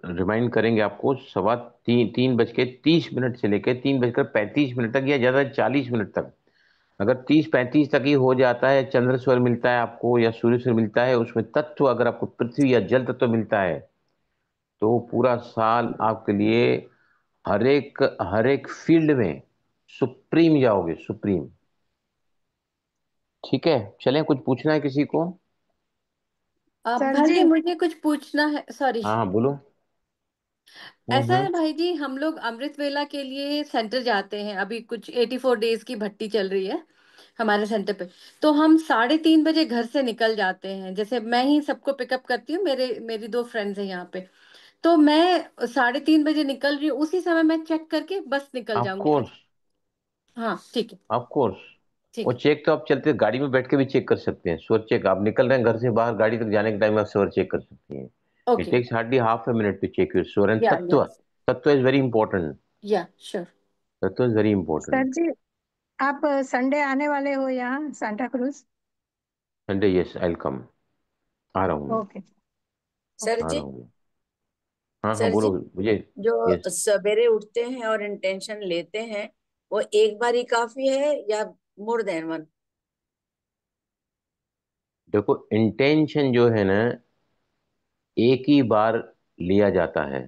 रिमाइंड करेंगे आपको. 3:30 से लेकर 3:35 तक या ज्यादा 40 मिनट तक. अगर 30-35 तक ही हो जाता है, चंद्र स्वर मिलता है आपको या सूर्य स्वर मिलता है, उसमें तत्व अगर आपको पृथ्वी या जल तत्व मिलता है, तो पूरा साल आपके लिए हर एक फील्ड में सुप्रीम जाओगे. सुप्रीम. ठीक है. चलें, कुछ पूछना है किसी को? सर भाई जी जी मुझे कुछ पूछना है. सॉरी. हाँ हाँ, बोलो. ऐसा है भाई जी, हम लोग अमृत वेला के लिए सेंटर जाते हैं. अभी कुछ 84 डेज की भट्टी चल रही है हमारे सेंटर पे. तो हम 3:30 बजे घर से निकल जाते हैं. जैसे मैं ही सबको पिकअप करती हूँ, मेरी दो फ्रेंड्स हैं यहाँ पे. तो मैं 3:30 बजे निकल रही हूँ. उसी समय मैं चेक करके बस निकल ऑफ जाऊंगी. कोर्स. हाँ ठीक है. Of course. वो ठीक है. चेक तो आप चलते गाड़ी में बैठ के भी चेक कर सकते हैं. स्वर चेक. आप निकल रहे हैं घर से बाहर, गाड़ी तक जाने के टाइम आप स्वर चेक कर सकती हैं. It okay. Takes hardly half a minute to check your swar. And या tattva, tattva is very important. Sure. Tattva is very sir important. जी आप संडे आने वाले हो यहाँ Santa Cruz? Sunday, yes, I will come. आ रहा हूँ मैं, ओके। सर आ जी, रहा हूँ मैं। हाँ हाँ सर जी, बोलो मुझे। जो यस, सवेरे उठते हैं और इंटेंशन लेते हैं, वो एक बार ही काफी है या मोर देन वन? देखो इंटेंशन जो है ना एक ही बार लिया जाता है।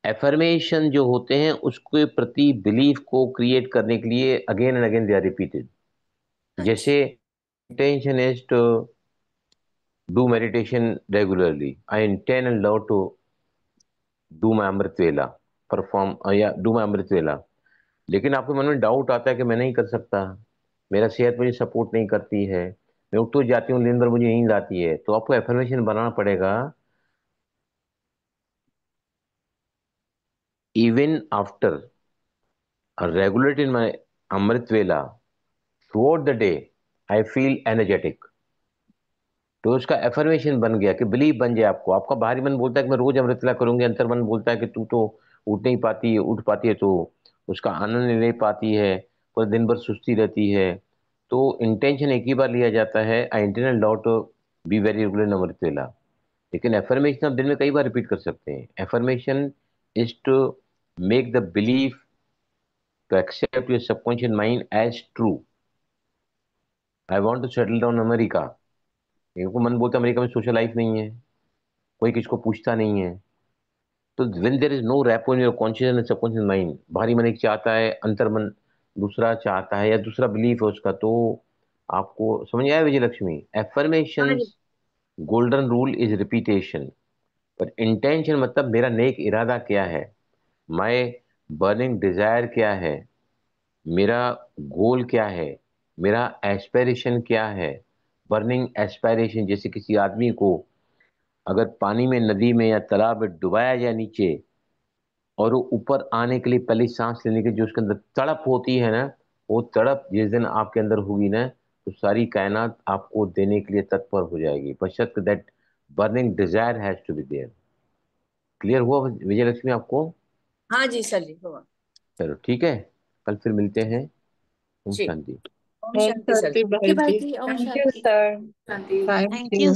एफर्मेशन जो होते हैं उसके प्रति बिलीफ को क्रिएट करने के लिए again and again they are repeated. अच्छा। जैसे intention is to do meditation regularly, I intend and love to do my amrit vela, perform या डू माई अमृत वेला। लेकिन आपके मन में डाउट आता है कि मैं नहीं कर सकता, मेरा सेहत मुझे सपोर्ट नहीं करती है, मैं उठ तो जाती हूँ दिन भर मुझे नींद आती है, तो आपको एफर्मेशन बनाना पड़ेगा। इवन आफ्टर रेगुलेट इन माई अमृत वेला through the day I feel energetic. तो उसका एफर्मेशन बन गया कि बिलीव बन जाए आपको। आपका बाहरी मन बोलता है कि मैं रोज अमृतला करूंगी, अंतर मन बोलता है कि तू तो उठ नहीं पाती है, उठ पाती है तो उसका आनंद नहीं ले पाती है, पूरे दिन भर सुस्ती रहती है। तो इंटेंशन एक ही बार लिया जाता है, I intend lot be very regular in अमृतवेला। लेकिन एफर्मेशन आप दिन में कई बार रिपीट कर सकते हैं। Affirmation is to make the belief to accept your subconscious mind as true. I want to settle down America, इनको मन बोलता है अमेरिका में सोशल लाइफ नहीं है, कोई किसको पूछता नहीं है। तो when there is no rapport in your conscious and subconscious mind, बाहरी मन एक चाहता है, अंतर मन दूसरा चाहता है या दूसरा बिलीफ है उसका, तो आपको समझ आया विजय लक्ष्मी? हाँ जी। Affirmations golden rule is repetition, पर इंटेंशन मतलब मेरा नेक इरादा क्या है, माय बर्निंग डिजायर क्या है, मेरा गोल क्या है, मेरा एस्पिरेशन क्या है। बर्निंग एस्पिरेशन जैसे किसी आदमी को अगर पानी में, नदी में या तालाब में डुबाया जाए नीचे, और वो ऊपर आने के लिए पहले सांस लेने की जो उसके अंदर तड़प होती है ना, वो तड़प जिस दिन आपके अंदर होगी ना, तो सारी कायनात आपको देने के लिए तत्पर हो जाएगी, बशर्ते that burning desire has to be there. Clear हुआ विजय लक्ष्मी आपको? हाँ जी सर जी, हुआ। चलो ठीक है, कल फिर मिलते हैं। ओम जी। शांति। ओम ओम शांति सर शांति जी। ओके भाई भाई जी। जी, ओम थैंक यू शांति। सर। शांति। Thank thank you. यू।